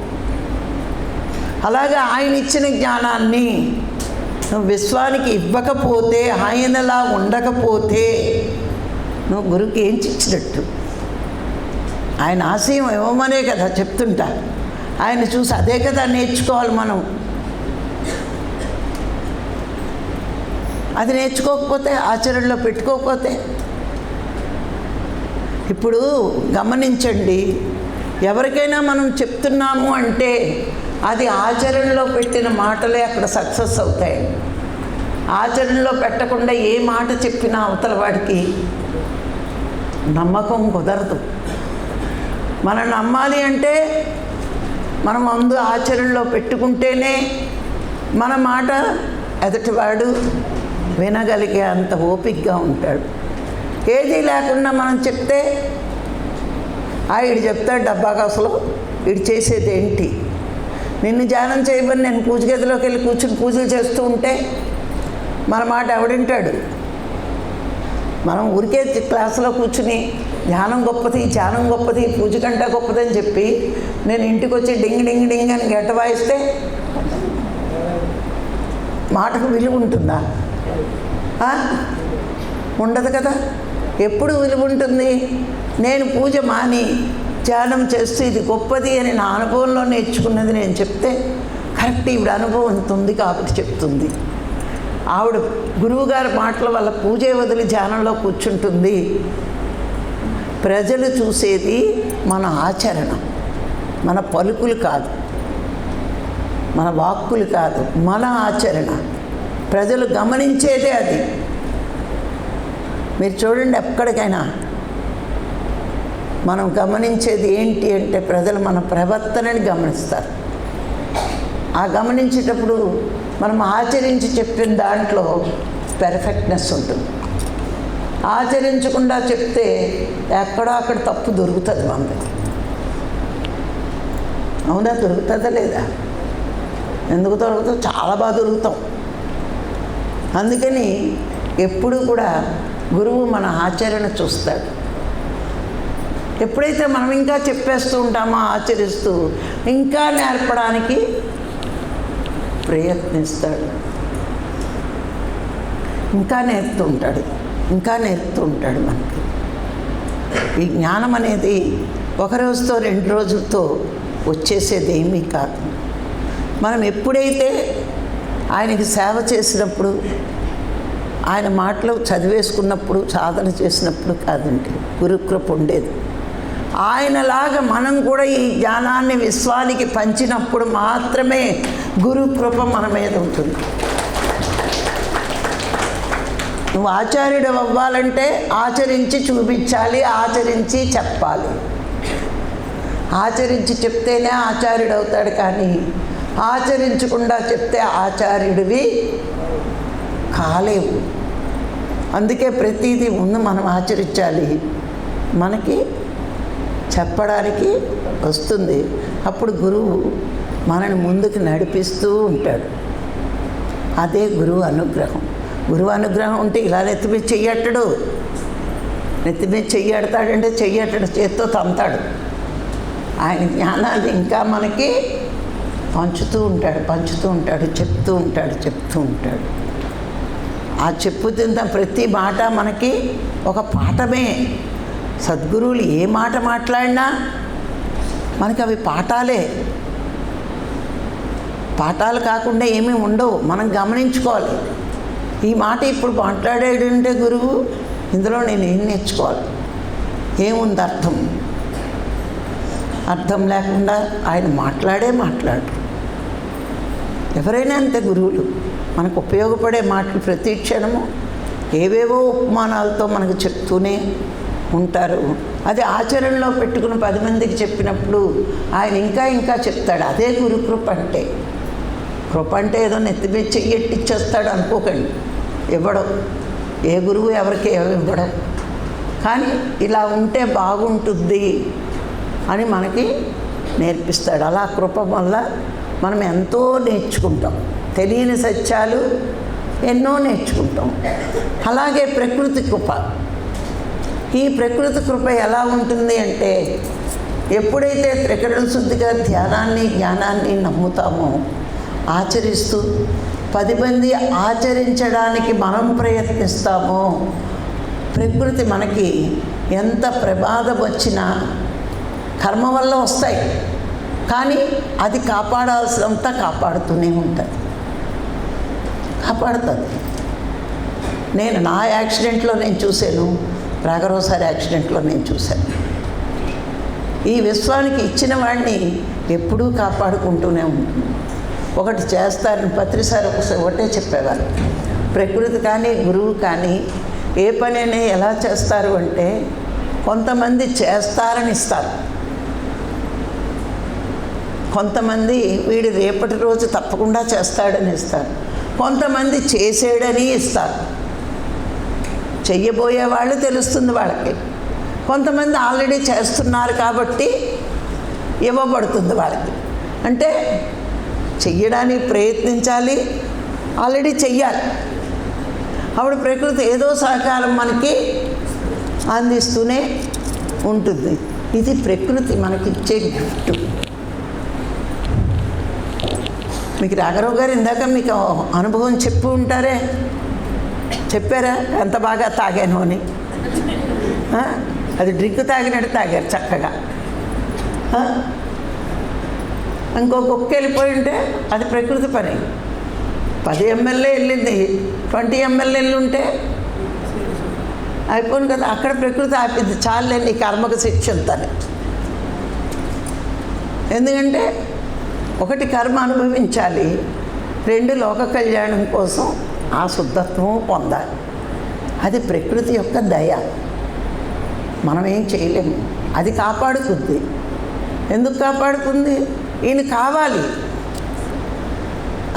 అలాగే ఆయన ఇచ్చిన జ్ఞానాన్ని నువ్వు విశ్వానికి ఇవ్వకపోతే, ఆయనలా ఉండకపోతే నువ్వు గురువుకి ఏం ఇచ్చినట్టు? ఆయన ఆశయం ఇవ్వమనే కదా చెప్తుంటా. ఆయన చూసి అదే కదా నేర్చుకోవాలి మనం. అది నేర్చుకోకపోతే, ఆచరణలో పెట్టుకోకపోతే, ఇప్పుడు గమనించండి, ఎవరికైనా మనం చెప్తున్నాము అంటే అది ఆచరణలో పెట్టిన మాటలే అక్కడ సక్సెస్ అవుతాయి. ఆచరణలో పెట్టకుండా ఏ మాట చెప్పినా అవతల వాడికి నమ్మకం కుదరదు. మనం నమ్మాలి అంటే మనం ముందు ఆచరణలో పెట్టుకుంటేనే మన మాట ఎదుటివాడు వినగలిగే అంత ఓపికగా ఉంటాడు. ఏదీ లేకుండా మనం చెప్తే వీడు చెప్తాడు డబ్బా కాసులో, వీడు చేసేది ఏంటి? నీ నిన్ను ధ్యానం చేయమని నేను పూజ గదిలోకి వెళ్ళి కూర్చుని పూజలు చేస్తూ ఉంటే మన మాట ఎవడింటాడు? మనం ఊరికే క్లాసులో కూర్చుని ధ్యానం గొప్పది, ధ్యానం గొప్పది, పూజ కంటే గొప్పది అని చెప్పి నేను ఇంటికి వచ్చి డింగ్ డింగ్ డింగ్ అని గంట వాయిస్తే మాటకు విలువ ఉంటుందా? ఉండదు కదా. ఎప్పుడు విలువ ఉంటుంది? నేను పూజ మాని ధ్యానం చేస్తూ ఇది గొప్పది అని నా అనుభవంలో నేర్చుకున్నది నేను చెప్తే కరెక్ట్, ఈవిడ అనుభవం ఇంత ఉంది కాబట్టి చెప్తుంది. ఆవిడ గురువుగారి మాటల వల్ల పూజే వదిలి ధ్యానంలో కూర్చుంటుంది. ప్రజలు చూసేది మన ఆచరణ, మన పలుకులు కాదు, మన వాక్కులు కాదు, మన ఆచరణ. ప్రజలు గమనించేదే అది. మీరు చూడండి, ఎక్కడికైనా మనం గమనించేది ఏంటి అంటే ప్రజలు మన ప్రవర్తనని గమనిస్తారు. ఆ గమనించేటప్పుడు మనం ఆచరించి చెప్పిన దాంట్లో పెర్ఫెక్ట్నెస్ ఉంటుంది. ఆచరించకుండా చెప్తే ఎక్కడో అక్కడ తప్పు దొరుకుతుంది మనకి. అవునా? దొరుకుతుందా లేదా? ఎందుకు దొరుకుతాం? చాలా బాగా దొరుకుతాం. అందుకని ఎప్పుడు కూడా గురువు మన ఆచరణ చూస్తాడు. ఎప్పుడైతే మనం ఇంకా చెప్పేస్తూ ఉంటామో ఆచరిస్తూ ఇంకా నేర్పడానికి ప్రయత్నిస్తాడు. ఇంకా నేర్పుతూ ఉంటాడు, ఇంకా నేర్పుతూ ఉంటాడు మనకి. ఈ జ్ఞానం అనేది ఒక రోజుతో 2 రోజులతో వచ్చేసేది ఏమీ కాదు. మనం ఎప్పుడైతే ఆయనకి సేవ చేసినప్పుడు, ఆయన మాటలు చదివేసుకున్నప్పుడు, సాధన చేసినప్పుడు కాదండి గురుకృప ఉండేది. ఆయనలాగా మనం కూడా ఈ జ్ఞానాన్ని విశ్వానికి పంచినప్పుడు మాత్రమే గురుకృప మన మీద ఉంటుంది. నువ్వు ఆచార్యుడు అవ్వాలంటే ఆచరించి చూపించాలి, ఆచరించి చెప్పాలి. ఆచరించి చెప్తేనే ఆచార్యుడు అవుతాడు, కానీ ఆచరించకుండా చెప్తే ఆచార్యుడివి కాలేవు. అందుకే ప్రతిదీ ముందు మనం ఆచరించాలి, మనకి చెప్పడానికి వస్తుంది. అప్పుడు గురువు మనని ముందుకు నడిపిస్తూ ఉంటాడు. అదే గురువు అనుగ్రహం. గురువు అనుగ్రహం ఉంటే ఇలా నెత్తి మీద చెయ్యట్టడు. నెత్తి మీద చెయ్యడతాడంటే చెయ్యట్టడు, చేత్తో తంతాడు. ఆయన జ్ఞానాన్ని ఇంకా మనకి పంచుతూ ఉంటాడు, పంచుతూ ఉంటాడు, చెప్తూ ఉంటాడు. ఆ చెప్పుతున్న ప్రతి మాట మనకి ఒక పాఠమే. సద్గురువులు ఏ మాట మాట్లాడినా మనకి అవి పాఠాలే. పాఠాలు కాకుండా ఏమీ ఉండవు. మనం గమనించుకోవాలి. ఈ మాట ఇప్పుడు మాట్లాడాడంటే గురువు, ఇందులో నేను ఏం నేర్చుకోవాలి, ఏముంది అర్థం? అర్థం లేకుండా ఆయన మాట్లాడు. ఎవరైనా అంతే గురువులు. మనకు ఉపయోగపడే మాటలు ప్రతి క్షణము ఏవేవో ఉపమానాలతో మనకు చెప్తూనే ఉంటారు. అది ఆచరణలో పెట్టుకుని 10 మందికి చెప్పినప్పుడు ఆయన ఇంకా చెప్తాడు. అదే గురుకృప అంటే. కృప అంటే ఏదో నెత్తి మీద చెయ్యట్టిచ్చేస్తాడు అనుకోకండి. ఇవ్వడం, ఏ గురువు ఎవరికి ఇవ్వడం. కానీ ఇలా ఉంటే బాగుంటుంది అని మనకి నేర్పిస్తాడు. అలా కృప వల్ల మనం ఎంతో నేర్చుకుంటాం. తెలియని సత్యాలు ఎన్నో నేర్చుకుంటాం. అలాగే ప్రకృతి కృప. ఈ ప్రకృతి కృప ఎలా ఉంటుంది అంటే, ఎప్పుడైతే త్రికరణ శుద్ధిగా ధ్యానాన్ని జ్ఞానాన్ని నమ్ముతామో, ఆచరిస్తూ 10 మంది ఆచరించడానికి మనం ప్రయత్నిస్తామో, ప్రకృతి మనకి ఎంత ప్రమాదం వచ్చినా కర్మ వల్ల వస్తాయి, కానీ అది కాపాడాల్సినంత కాపాడుతూనే ఉంటుంది. కాపాడుతుంది. నేను నా యాక్సిడెంట్లో నేను చూశాను, రాఘరోసారి యాక్సిడెంట్లో నేను చూశాను. ఈ విశ్వానికి ఇచ్చిన వాడిని ఎప్పుడూ కాపాడుకుంటూనే ఉంటుంది. ఒకటి చేస్తారని పత్రిసారి ఒకటే చెప్పేవారు. ప్రకృతి కానీ గురువు కానీ ఏ పనైనా ఎలా చేస్తారు అంటే, కొంతమంది చేస్తారని ఇస్తారు, కొంతమంది వీడు రేపటి రోజు తప్పకుండా చేస్తాడని ఇస్తారు, కొంతమంది చేసేయడని ఇస్తారు. చెయ్యబోయే వాళ్ళు తెలుస్తుంది వాళ్ళకి. కొంతమంది ఆల్రెడీ చేస్తున్నారు కాబట్టి ఇవ్వబడుతుంది వాళ్ళకి. అంటే చెయ్యడానికి ప్రయత్నించాలి, ఆల్రెడీ చెయ్యాలి. అప్పుడు ప్రకృతి ఏదో సహకారం మనకి అందిస్తూనే ఉంటుంది. ఇది ప్రకృతి మనకిచ్చే గిఫ్ట్. మీకు రాఘరావు గారు ఇందాక మీకు అనుభవం చెప్పి ఉంటారే, చెప్పారా ఎంత బాగా తాగాను అని? అది డ్రింక్ తాగినట్టు తాగారు చక్కగా. ఇంకో కుక్క వెళ్ళిపోయి ఉంటే అది ప్రకృతి పని. 10 ml వెళ్ళింది, 20 ml వెళ్ళుంటే అయిపోయింది కదా. అక్కడ ప్రకృతి ఆపింది, చాలే నీ కర్మకు శిక్ష ఉందని. ఎందుకంటే ఒకటి కర్మ అనుభవించాలి, 2 లోక కళ్యాణం కోసం ఆ శుద్ధత్వం పొందాలి. అది ప్రకృతి యొక్క దయ, మనం ఏం చేయలేము. అది కాపాడుకుంది. ఎందుకు కాపాడుకుంది? ఈయన కావాలి.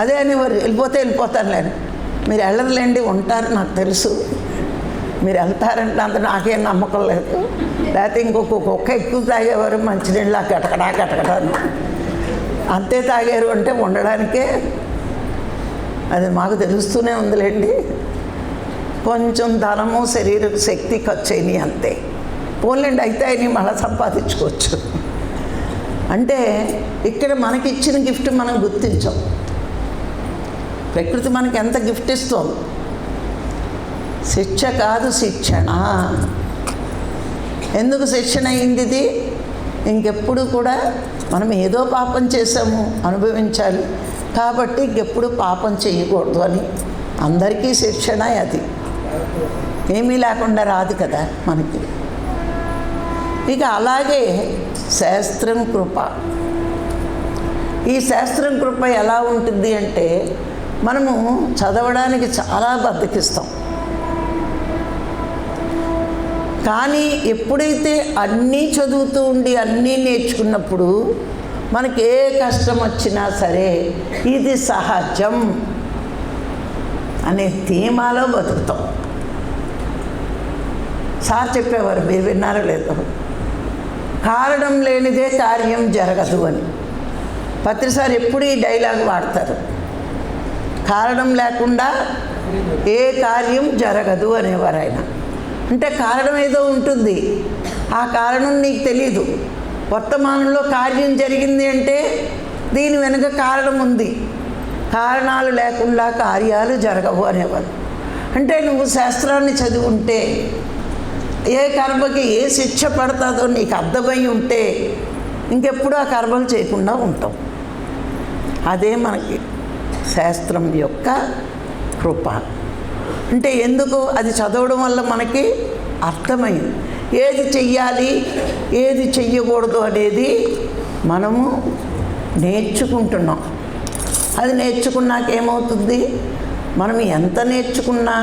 అదే అని వెళ్ళిపోతే వెళ్ళిపోతాను లేని, మీరు వెళ్ళరులేండి, ఉంటారు నాకు తెలుసు. మీరు వెళ్తారంటే అంత నాకేం నమ్మకం లేదు. లేకపోతే ఇంకొక కుక్క ఎక్కువ తాగేవారు మంచినీళ్ళ కటకడా కటకడాను అంతే తాగారు అంటే ఉండడానికే. అది మాకు తెలుస్తూనే ఉందిలేండి. కొంచెం ధనము శరీర శక్తి ఖర్చు అయినాయి అంతే. పోన్లేండి, అయితే అయినాయి మళ్ళీ సంపాదించుకోవచ్చు. అంటే ఇక్కడ మనకి ఇచ్చిన గిఫ్ట్ మనం గుర్తించాం. ప్రకృతి మనకి ఎంత గిఫ్ట్ ఇస్తాం. శిక్ష కాదు, శిక్షణ. ఎందుకు శిక్షణ అయింది ఇది? ఇంకెప్పుడు కూడా మనం ఏదో పాపం చేసాము, అనుభవించాలి కాబట్టి ఇంకెప్పుడు పాపం చేయకూడదు అని అందరికీ శిక్షణ. అది ఏమీ లేకుండా రాదు కదా మనకి. ఇక అలాగే శాస్త్రం కృప. ఈ శాస్త్రం కృప ఎలా ఉంటుంది అంటే, మనము చదవడానికి చాలా బద్దకిస్తాం. కానీ ఎప్పుడైతే అన్నీ చదువుతూ ఉండి అన్నీ నేర్చుకున్నప్పుడు మనకి ఏ కష్టం వచ్చినా సరే ఇది సహజం అనే ధీమాలో బతుకుతాం. సార్ చెప్పేవారు, మీరు విన్నారో లేదో, కారణం లేనిదే కార్యం జరగదు అని. పత్రిసారి ఎప్పుడు ఈ డైలాగ్ వాడతారు, కారణం లేకుండా ఏ కార్యం జరగదు అనేవారు ఆయన. అంటే కారణం ఏదో ఉంటుంది, ఆ కారణం నీకు తెలీదు. వర్తమానంలో కార్యం జరిగింది అంటే దీని వెనుక కారణం ఉంది. కారణాలు లేకుండా కార్యాలు జరగవు అనేవారు. అంటే నువ్వు శాస్త్రాన్ని చదివి ఉంటే, ఏ కర్మకి ఏ శిక్ష పడుతుందో నీకు అర్థమై ఉంటే ఇంకెప్పుడు ఆ కర్మలు చేయకుండా ఉంటాం. అదే మనకి శాస్త్రం యొక్క కృప. అంటే ఎందుకు? అది చదవడం వల్ల మనకి అర్థమైంది. ఏది చెయ్యాలి, ఏది చెయ్యకూడదు అనేది మనము నేర్చుకుంటున్నాం. అది నేర్చుకున్నాక ఏమవుతుంది? మనం ఎంత నేర్చుకున్నా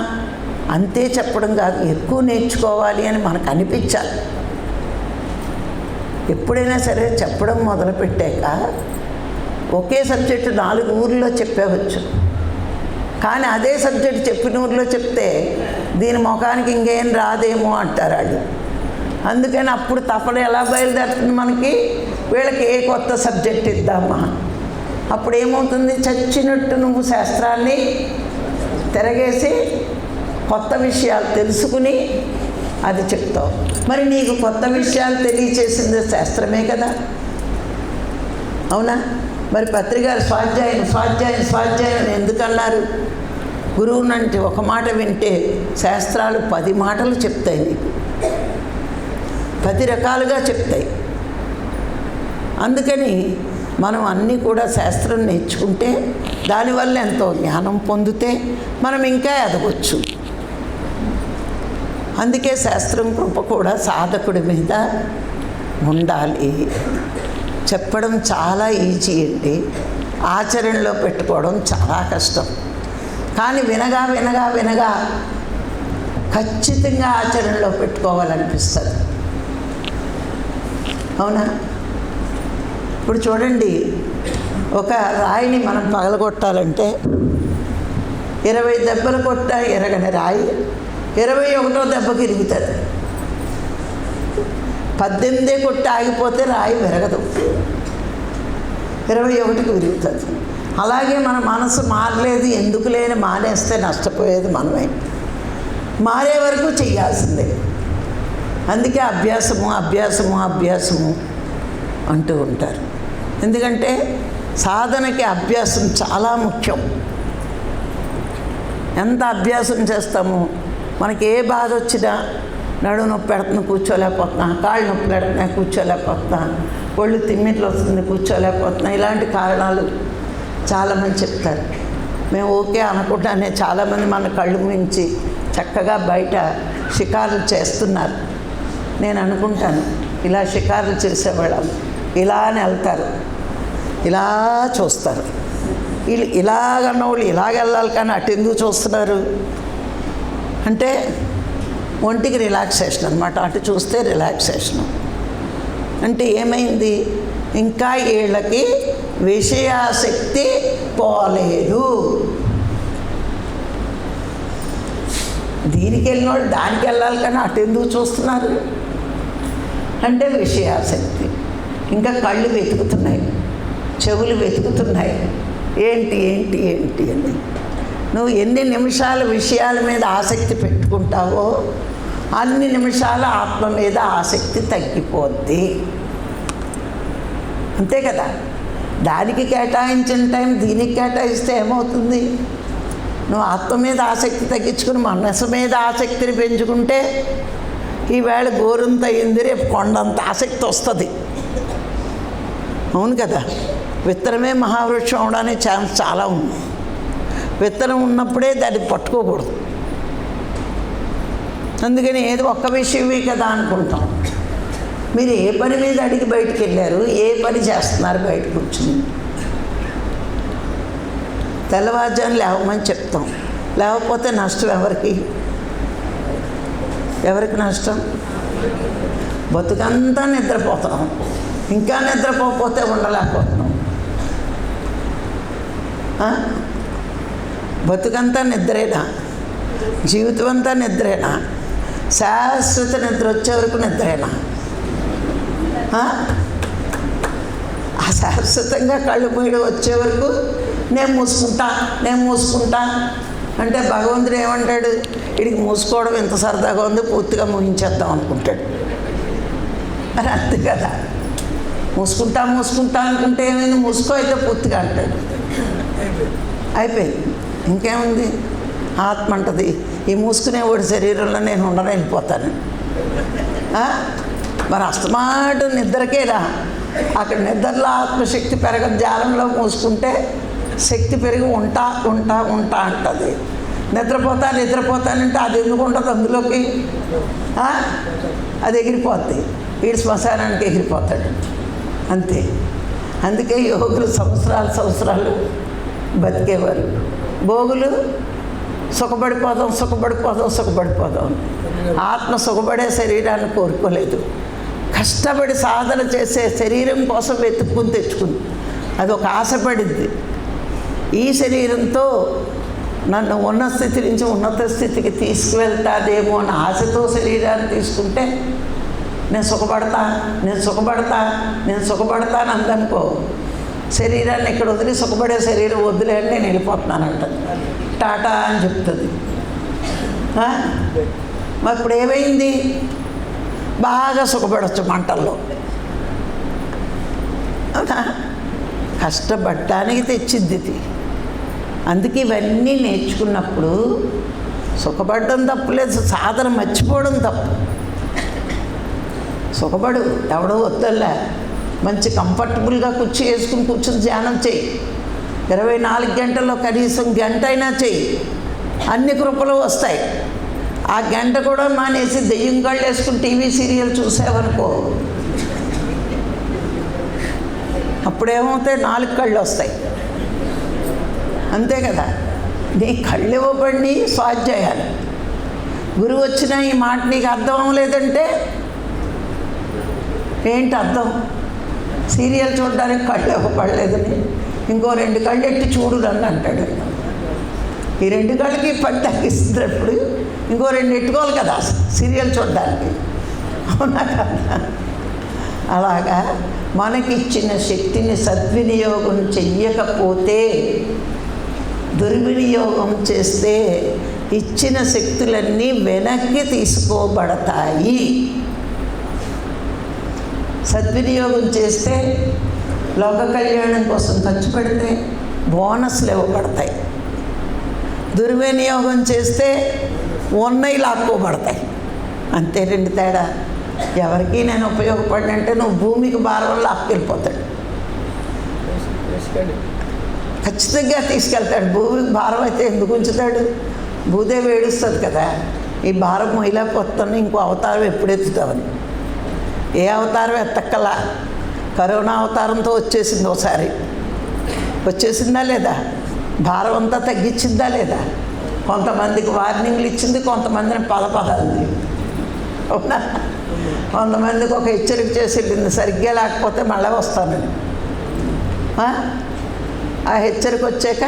అంతే చెప్పడం కాదు, ఎక్కువ నేర్చుకోవాలి అని మనకు అనిపించాలి. ఎప్పుడైనా సరే చెప్పడం మొదలుపెట్టాక ఒకే సబ్జెక్టు 4 ఊర్లో చెప్పవచ్చు. కానీ అదే సబ్జెక్ట్ చెప్పిన ఊర్లో చెప్తే దీని ముఖానికి ఇంకేం రాదేమో అంటారు వాళ్ళు. అందుకని అప్పుడు తపన ఎలా బయలుదేరుతుంది మనకి, వీళ్ళకి ఏ కొత్త సబ్జెక్ట్ ఇద్దామా. అప్పుడు ఏమవుతుంది? చచ్చినట్టు నువ్వు శాస్త్రాన్ని తిరగేసి కొత్త విషయాలు తెలుసుకుని అది చెప్తావు. మరి నీకు కొత్త విషయాలు తెలియచేసింది శాస్త్రమే కదా, అవునా? మరి పత్రికారు స్వాధ్యాయం స్వాధ్యాయం స్వాధ్యాయం అని ఎందుకన్నారు? గురువునంటే ఒక మాట వింటే శాస్త్రాలు 10 మాటలు చెప్తాయి, నీకు 10 రకాలుగా చెప్తాయి. అందుకని మనం అన్నీ కూడా శాస్త్రం నేర్చుకుంటే, దానివల్ల ఎంతో జ్ఞానం పొందితే మనం ఇంకా ఎదగొచ్చు. అందుకే శాస్త్రం కృప కూడా సాధకుడి మీద ఉండాలి. చెప్పడం చాలా ఈజీ అండి, ఆచరణలో పెట్టుకోవడం చాలా కష్టం. కానీ వినగా వినగా వినగా ఖచ్చితంగా ఆచరణలో పెట్టుకోవాలనిపిస్తుంది, అవునా? ఇప్పుడు చూడండి, ఒక రాయిని మనం పగలగొట్టాలంటే 20 దెబ్బలు కొట్ట ఎరగని రాయి 21వ దెబ్బకి ఇరుగుతుంది. 18 కొట్టి ఆగిపోతే రాయి విరగదు, 21కి విరుగుతుంది. అలాగే మన మనసు మారలేదు, ఎందుకు లేని మానేస్తే నష్టపోయేది మనమే. మారే వరకు చేయాల్సిందే. అందుకే అభ్యాసము అభ్యాసము అభ్యాసము అంటూ ఉంటారు. ఎందుకంటే సాధనకి అభ్యాసం చాలా ముఖ్యం. ఎంత అభ్యాసం చేస్తామో, మనకి ఏ బాధ వచ్చినా, నడుము నొప్పి పెడుతున్నా కూర్చోలేకపోతున్నా, కాళ్ళు నొప్పి పెడుతున్నా కూర్చోలేకపోతున్నా, ఒళ్ళు తిమ్మిట్లు వస్తుంది కూర్చోలేకపోతున్నా, ఇలాంటి కారణాలు చాలామంది చెప్తారు. మేము ఓకే అనుకుంటానే చాలామంది మన కళ్ళు మించి చక్కగా బయట షికారులు చేస్తున్నారు. నేను అనుకుంటాను, ఇలా షికారులు చేసేవాళ్ళం ఇలా అని వెళ్తారు, ఇలా చూస్తారు. వీళ్ళు ఇలాగన్న వాళ్ళు ఇలాగెళ్ళాలి కానీ అటు ఎందుకు చూస్తున్నారు అంటే ఒంటికి రిలాక్సేషన్ అనమాట. అటు చూస్తే రిలాక్సేషను అంటే ఏమైంది, ఇంకా వీళ్ళకి విషయాసక్తి పోలేదు. దీనికి వెళ్ళిన వాళ్ళు దానికి వెళ్ళాలి కానీ అటు ఎందుకు చూస్తున్నారు అంటే విషయాసక్తి. ఇంకా కళ్ళు వెతుకుతున్నాయి, చెవులు వెతుకుతున్నాయి, ఏంటి ఏంటి ఏంటి అని. నువ్వు ఎన్ని నిమిషాలు విషయాల మీద ఆసక్తి పెట్టుకుంటావో అన్ని నిమిషాలు ఆత్మ మీద ఆసక్తి తగ్గిపోద్ది. అంతే కదా. దానికి కేటాయించిన టైం దీనికి కేటాయిస్తే ఏమవుతుంది? నువ్వు ఆత్మ మీద ఆసక్తి తగ్గించుకుని మనసు మీద ఆసక్తిని పెంచుకుంటే ఈవేళ గోరంత అయింది, రేపు కొండంత ఆసక్తి వస్తుంది. అవును కదా. విత్తనమే మహావృక్షం అవడానికి ఛాన్స్ చాలా ఉంది. విత్తనం ఉన్నప్పుడే దాన్ని పట్టుకోకూడదు. అందుకని ఏదో ఒక్క విషయమే కదా అనుకుంటాం. మీరు ఏ పని మీద అడిగి బయటికి వెళ్ళారు, ఏ పని చేస్తున్నారు బయట కూర్చుని? తెల్లవారుజామున లేవమని చెప్తాం, లేకపోతే నష్టం ఎవరికి? ఎవరికి నష్టం? బతుకంతా నిద్రపోతాం, ఇంకా నిద్రపోతే ఉండలేకపోతున్నాం. బతుకంతా నిద్రేనా? జీవితం అంతా నిద్రేనా? శాశ్వత నిద్ర వచ్చే వరకు నిద్రేనా? ఆ శాశ్వతంగా కళ్ళు మూయడం వచ్చే వరకు నేను మూసుకుంటా అంటే భగవంతుడు ఏమంటాడు? వీడికి మూసుకోవడం ఎంత సరదాగా ఉందో పూర్తిగా ముగించేద్దాం అనుకుంటాడు. మరి అంతే కదా. మూసుకుంటా అనుకుంటే ఏమైంది? మూసుకో అయితే పూర్తిగా అంటాడు. అయిపోయింది. ఇంకేముంది? ఆత్మ అంటది, ఈ మూసుకునేవాడి శరీరంలో నేను ఉండని వెళ్ళిపోతాను. మరి అస్తమాటు నిద్రకేరా. అక్కడ నిద్రలో ఆత్మశక్తి పెరగదు. జాలంలో మూసుకుంటే శక్తి పెరిగి ఉంటా అంటుంది. నిద్రపోతానంటే అది ఎందుకు ఉంటుంది అందులోకి? అది ఎగిరిపోద్ది. వీడు శ్మశానానికి ఎగిరిపోతాడు అంతే. అందుకే యోగులు సంవత్సరాలు బతికేవారు. భోగులు సుఖపడిపోదాం. ఆత్మ సుఖపడే శరీరాన్ని కోరుకోలేదు. కష్టపడి సాధన చేసే శరీరం కోసం వెతుక్కుని తెచ్చుకుంది. అది ఒక ఆశపడింది. ఈ శరీరంతో నన్ను ఉన్న స్థితి నుంచి ఉన్నత స్థితికి తీసుకువెళ్తాదేమో అని ఆశతో శరీరాన్ని తీసుకుంటే నేను సుఖపడతాను అందనుకో. శరీరాన్ని ఇక్కడ వదిలి సుఖపడే శరీరం వదిలే అంటే నేను వెళ్ళిపోతున్నానంట. టాటా అని చెప్తుంది. మరి ఇప్పుడు ఏమైంది? బాగా సుఖపడవచ్చు మంటల్లో. కష్టపడటానికి తెచ్చింది ఇది. అందుకే ఇవన్నీ నేర్చుకున్నప్పుడు సుఖపడడం తప్పులేదు, సాధన మర్చిపోవడం తప్పు. సుఖపడు, ఎవడో వద్దల్లా. మంచి కంఫర్టబుల్గా కూర్చుని ధ్యానం చేయి. 24 గంటల్లో కనీసం గంట అయినా చెయ్యి. అన్ని కృపలు వస్తాయి. ఆ గంట కూడా మానేసి దెయ్యం కళ్ళు వేసుకుని టీవీ సీరియల్ చూసావనుకో, అప్పుడేమవుతాయి? 4 కళ్ళు వస్తాయి. అంతే కదా. నీ కళ్ళు ఇవ్వబడి స్వాధ్యాయాలు. గురువు వచ్చినా ఈ మాట నీకు అర్థం అవ్వలేదంటే ఏంటి అర్థం? సీరియల్ చూడడానికి కళ్ళు ఇవ్వబడలేదని ఇంకో 2 కళ్ళు ఎట్టి చూడు అని అంటాడు. ఈ 2 కళ్ళకి పని తగ్గిస్తున్నప్పుడు ఇంకో 2 ఎట్టుకోవాలి కదా సీరియల్ చూడడానికి. అవునా కదా? అలాగా మనకిచ్చిన శక్తిని సద్వినియోగం చెయ్యకపోతే, దుర్వినియోగం చేస్తే ఇచ్చిన శక్తులన్నీ వెనక్కి తీసుకోబడతాయి. సద్వినియోగం చేస్తే, లోక కళ్యాణం కోసం ఖర్చు పెడితే బోనస్లు ఇవ్వబడతాయి. దుర్వినియోగం చేస్తే ఉన్నవి లాక్కోబడతాయి. అంతే రెండు తేడా. ఎవరికి నేను ఉపయోగపడినంటే నువ్వు భూమికి భారం లాక్కెళ్ళిపోతాడు. ఖచ్చితంగా తీసుకెళ్తాడు. భూమికి భారం అయితే ఎందుకు ఉంచుతాడు? భూదేవి ఏడుస్తుంది కదా, ఈ భారం మొయ్యలేకపోతాను, ఇంకో అవతారం ఎప్పుడు ఎత్తుతామని. ఏ అవతారం ఎత్తక్కలా. కరోనా అవతారంతో వచ్చేసింది ఒకసారి. వచ్చేసిందా లేదా? భారం అంతా తగ్గించిందా లేదా? కొంతమందికి వార్నింగ్లు ఇచ్చింది, కొంతమందిని పదపదాలు. అవునా? కొంతమందికి ఒక హెచ్చరిక చేసి వెళ్ళింది, సరిగ్గా లేకపోతే మళ్ళీ వస్తానని. ఆ హెచ్చరిక వచ్చాక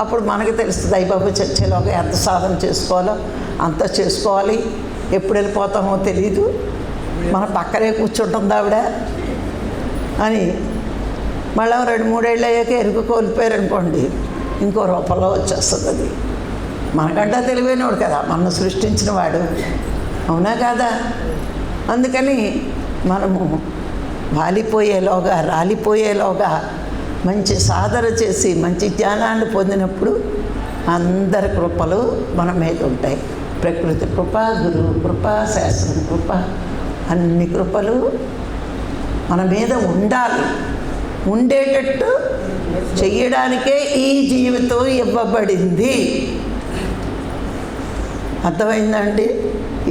అప్పుడు మనకి తెలుస్తుంది, అయ్యబాబు చర్చలోగా ఎంత సాధన చేసుకోవాలో అంత చేసుకోవాలి. ఎప్పుడు వెళ్ళిపోతామో తెలీదు, మన పక్కనే కూర్చుంటుంది ఆవిడ అని. మళ్ళీ 2-3 ఏళ్ళు అయ్యాక ఎరుగు కోల్పోయారు అనుకోండి, ఇంకో రూపంలో వచ్చేస్తుంది. అది మనకంటా తెలివైనవాడు కదా, మనను సృష్టించిన వాడు. అవునా కాదా? అందుకని మనము రాలిపోయేలోగా మంచి సాధన చేసి మంచి జ్ఞానాన్ని పొందినప్పుడు అందరి కృపలు మన మీద ఉంటాయి. ప్రకృతి కృప, గురువు కృప, శాస్త్రం కృప, అన్ని కృపలు మన మీద ఉండాలి. ఉండేటట్టు చెయ్యడానికే ఈ జీవితం ఇవ్వబడింది. అర్థమైందండి?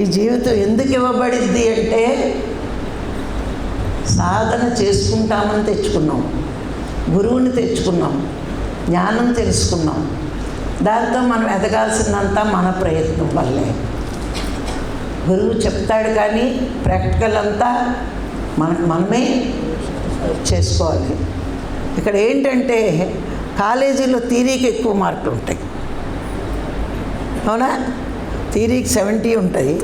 ఈ జీవితం ఎందుకు ఇవ్వబడింది అంటే సాధన చేసుకుంటామని తెచ్చుకున్నాం, గురువుని తెచ్చుకున్నాం, జ్ఞానం తెలుసుకున్నాం. దాంతో మనం ఎదగాల్సిందంతా మన ప్రయత్నం వల్లే. గురువు చెప్తాడు కానీ ప్రాక్టికల్ అంతా మనమే చేసుకోవాలి. ఇక్కడ ఏంటంటే కాలేజీలో థియరీకి ఎక్కువ మార్కులు ఉంటాయి. అవునా? థియరీకి 70 ఉంటాయి,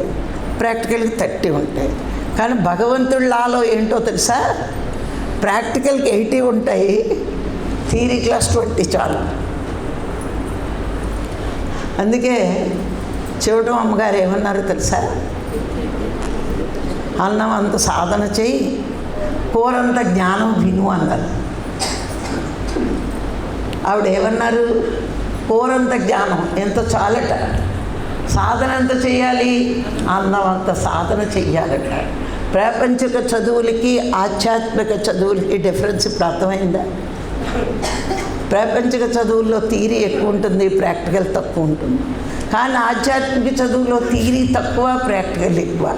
ప్రాక్టికల్కి 30 ఉంటాయి. కానీ భగవంతుడి లాలో ఏంటో తెలుసా? ప్రాక్టికల్కి 80 ఉంటాయి, థియరీ క్లాస్ 20 చాలు. అందుకే చెవిటం అమ్మగారు ఏమన్నారు తెలుసా? అన్నం అంత సాధన చేయి, కూరంత జ్ఞానం విను అన్నారు. ఆవిడ ఏమన్నారు? కూరంత జ్ఞానం ఎంత చాలట, సాధన ఎంత చేయాలి? అన్నం అంత సాధన చెయ్యాలట. ప్రాపంచిక చదువులకి ఆధ్యాత్మిక చదువులకి డిఫరెన్స్ ఇప్పుడు అర్థమైందా? ప్రాపంచిక చదువుల్లో థియరీ ఎక్కువ ఉంటుంది, ప్రాక్టికల్ తక్కువ ఉంటుంది. కానీ ఆధ్యాత్మిక చదువులో థియరీ తక్కువ, ప్రాక్టికల్ ఎక్కువ.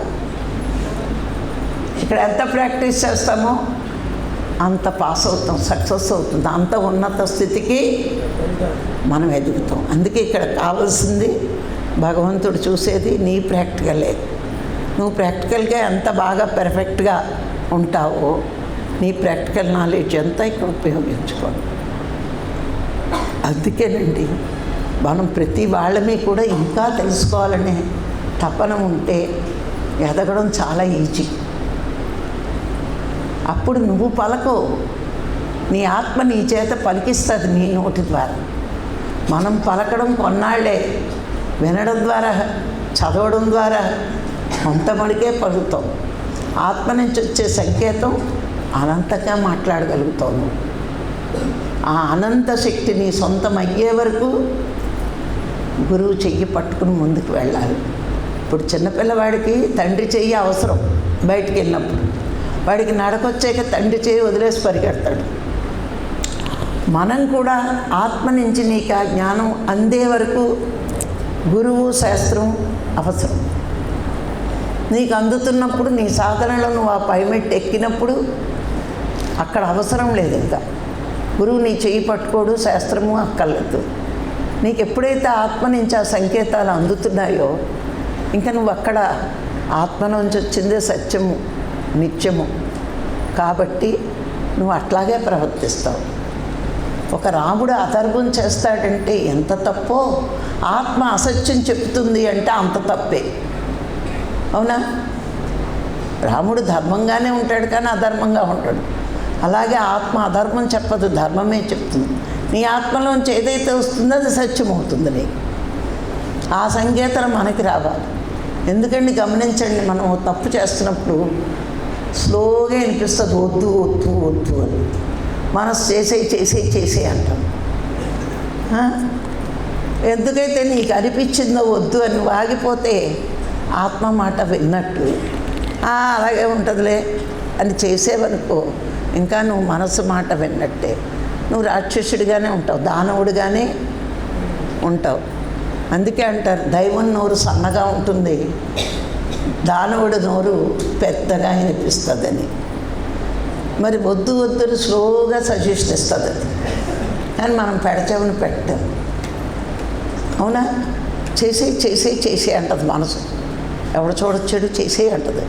ఇక్కడ ఎంత ప్రాక్టీస్ చేస్తామో అంత పాస్ అవుతాం, సక్సెస్ అవుతుంది, అంత ఉన్నత స్థితికి మనం ఎదుగుతాం. అందుకే ఇక్కడ కావాల్సింది భగవంతుడు చూసేది నీ ప్రాక్టికలే. నువ్వు ప్రాక్టికల్గా ఎంత బాగా పెర్ఫెక్ట్గా ఉంటావో నీ ప్రాక్టికల్ నాలెడ్జ్ అంతా ఇక్కడ ఉపయోగించుకోండి. అందుకేనండి మనం ప్రతి వాళ్ళమే కూడా ఇంకా తెలుసుకోవాలనే తపన ఉంటే ఎదగడం చాలా ఈజీ. అప్పుడు నువ్వు పలకవు, నీ ఆత్మ నీ చేత పలికిస్తుంది నీ నోటి ద్వారా. మనం పలకడం కొన్నాళ్లే, వినడం ద్వారా, చదవడం ద్వారా కొంతమడికే పలుకుతాం. ఆత్మ నుంచి వచ్చే సంకేతం అనంతంగా మాట్లాడగలుగుతావు. ఆ అనంత శక్తి నీ సొంతం అయ్యే వరకు గురువు చెయ్యి పట్టుకుని ముందుకు వెళ్ళాలి. ఇప్పుడు చిన్నపిల్లవాడికి తండ్రి చెయ్యి అవసరం. బయటికి వెళ్ళినప్పుడు వాడికి నడకొచ్చాక తండ్రి చెయ్యి వదిలేసి పరిగెడతాడు. మనం కూడా ఆత్మ నుంచి నీకు ఆ జ్ఞానం అందే వరకు గురువు శాస్త్రం అవసరం. నీకు అందుతున్నప్పుడు నీ సాధనలో నువ్వు ఆ పైమెట్టు ఎక్కినప్పుడు అక్కడ అవసరం లేదు. ఇంకా గురువు నీ చెయ్యి పట్టుకోడు, శాస్త్రము అక్కర్లేదు. నీకు ఎప్పుడైతే ఆత్మ నుంచి ఆ సంకేతాలు అందుతున్నాయో ఇంకా నువ్వు అక్కడ ఆత్మ నుంచి వచ్చిందే సత్యము, నిత్యము. కాబట్టి నువ్వు అట్లాగే ప్రవర్తిస్తావు. ఒక రాముడు అధర్మం చేస్తాడంటే ఎంత తప్పో, ఆత్మ అసత్యం చెప్తుంది అంటే అంత తప్పే. అవునా? రాముడు ధర్మంగానే ఉంటాడు కానీ అధర్మంగా ఉంటాడు. అలాగే ఆత్మ అధర్మం చెప్పదు, ధర్మమే చెప్తుంది. నీ ఆత్మలోంచి ఏదైతే వస్తుందో అది సత్యం అవుతుంది నీకు. ఆ సంకేతం మనకి రావాలి. ఎందుకండి గమనించండి, మనం తప్పు చేస్తున్నప్పుడు స్లోగా వినిపిస్తుంది వద్దు వద్దు వద్దు అని. మనసు చేసే అంటాం. ఎందుకైతే నీకు అనిపించిందో వద్దు అని వాగిపోతే ఆత్మ మాట విన్నట్టు అలాగే ఉంటుందిలే అని చేసేవనుకో, ఇంకా నువ్వు మనసు మాట విన్నట్టే. నువ్వు రాక్షసుడిగానే ఉంటావు, దానవుడిగానే ఉంటావు. అందుకే అంటారు దైవం నోరు సన్నగా ఉంటుంది, దానవుడి నోరు పెద్దగా వినిపిస్తుందని. మరి వద్దు వద్దుని స్లోగా సజెషన్ ఇస్తుంది అది, కానీ మనం పెడచెవిని పెట్టాం. అవునా? చేసే అంటది మనసు. ఎవరు చూడొచ్చాడు చేసే అంటది,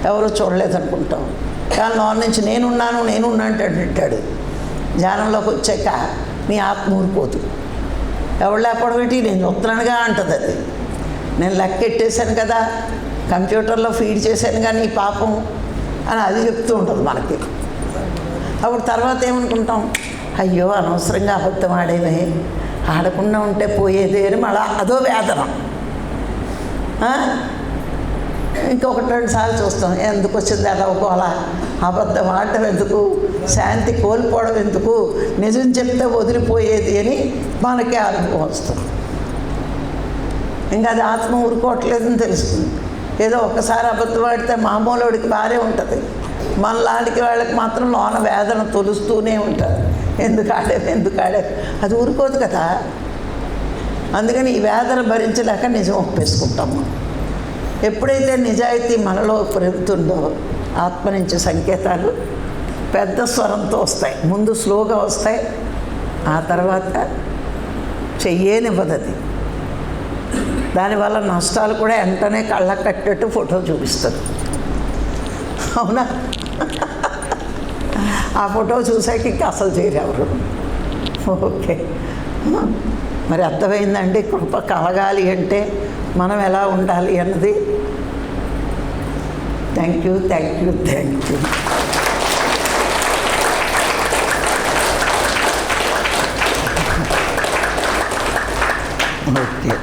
ఎవరు చూడలేదనుకుంటాం. కానీ లోన్ నుంచి నేనున్నాను అంటాడు. ధ్యానంలోకి వచ్చాక నీ ఆత్మ ఊరిపోదు. ఎవరు లేకపోవడం ఏంటి, నేను చూస్తున్నానుగా అంటది అది. నేను లెక్కెట్టేశాను కదా, కంప్యూటర్లో ఫీడ్ చేశాను కానీ ఈ పాపం అని అది చెప్తూ ఉంటుంది మనకి. అప్పుడు తర్వాత ఏమనుకుంటాం, అయ్యో అనవసరంగా అబద్ధం ఆడేవే, ఆడకుండా ఉంటే పోయేది అని మళ్ళీ అదో వేదన. ఇంకొకటి 2 సార్లు చూస్తాం, ఎందుకు వచ్చింది అలా అలా అబద్ధం ఆడటం ఎందుకు, శాంతి కోల్పోవడం ఎందుకు, నిజం చెప్తే వదిలిపోయేది అని మనకే అనుభవం వస్తుంది. ఇంకా అది ఆత్మ ఊరుకోవట్లేదని తెలుస్తుంది. ఏదో ఒక్కసారి అబద్ధం ఆడితే మామూలుడికి బాగానే ఉంటుంది, మనలాంటి వాళ్ళకి మాత్రం లోన వేదన తొలుస్తూనే ఉంటుంది. ఎందుకు ఆడే అది ఊరుకోదు కదా. అందుకని ఈ వేదన భరించలేక నిజం ఒప్పేసుకుంటాం మనం. ఎప్పుడైతే నిజాయితీ మనలో పెరుగుతుందో ఆత్మ నుంచి సంకేతాలు పెద్ద స్వరంతో వస్తాయి. ముందు స్లోగా వస్తాయి, ఆ తర్వాత చెయ్యేనివ్వదు. దానివల్ల నష్టాలు కూడా వెంటనే కళ్ళకు కట్టేట్టు ఫోటో చూపిస్తుంది. అవునా? ఆ ఫోటో చూసాక ఇంకా అసలు చేయరెవరు. ఓకే, మరి అర్థమైందండి. కృప కలగాలి అంటే మనం ఎలా ఉండాలి అన్నది. Thank you. ఓకే.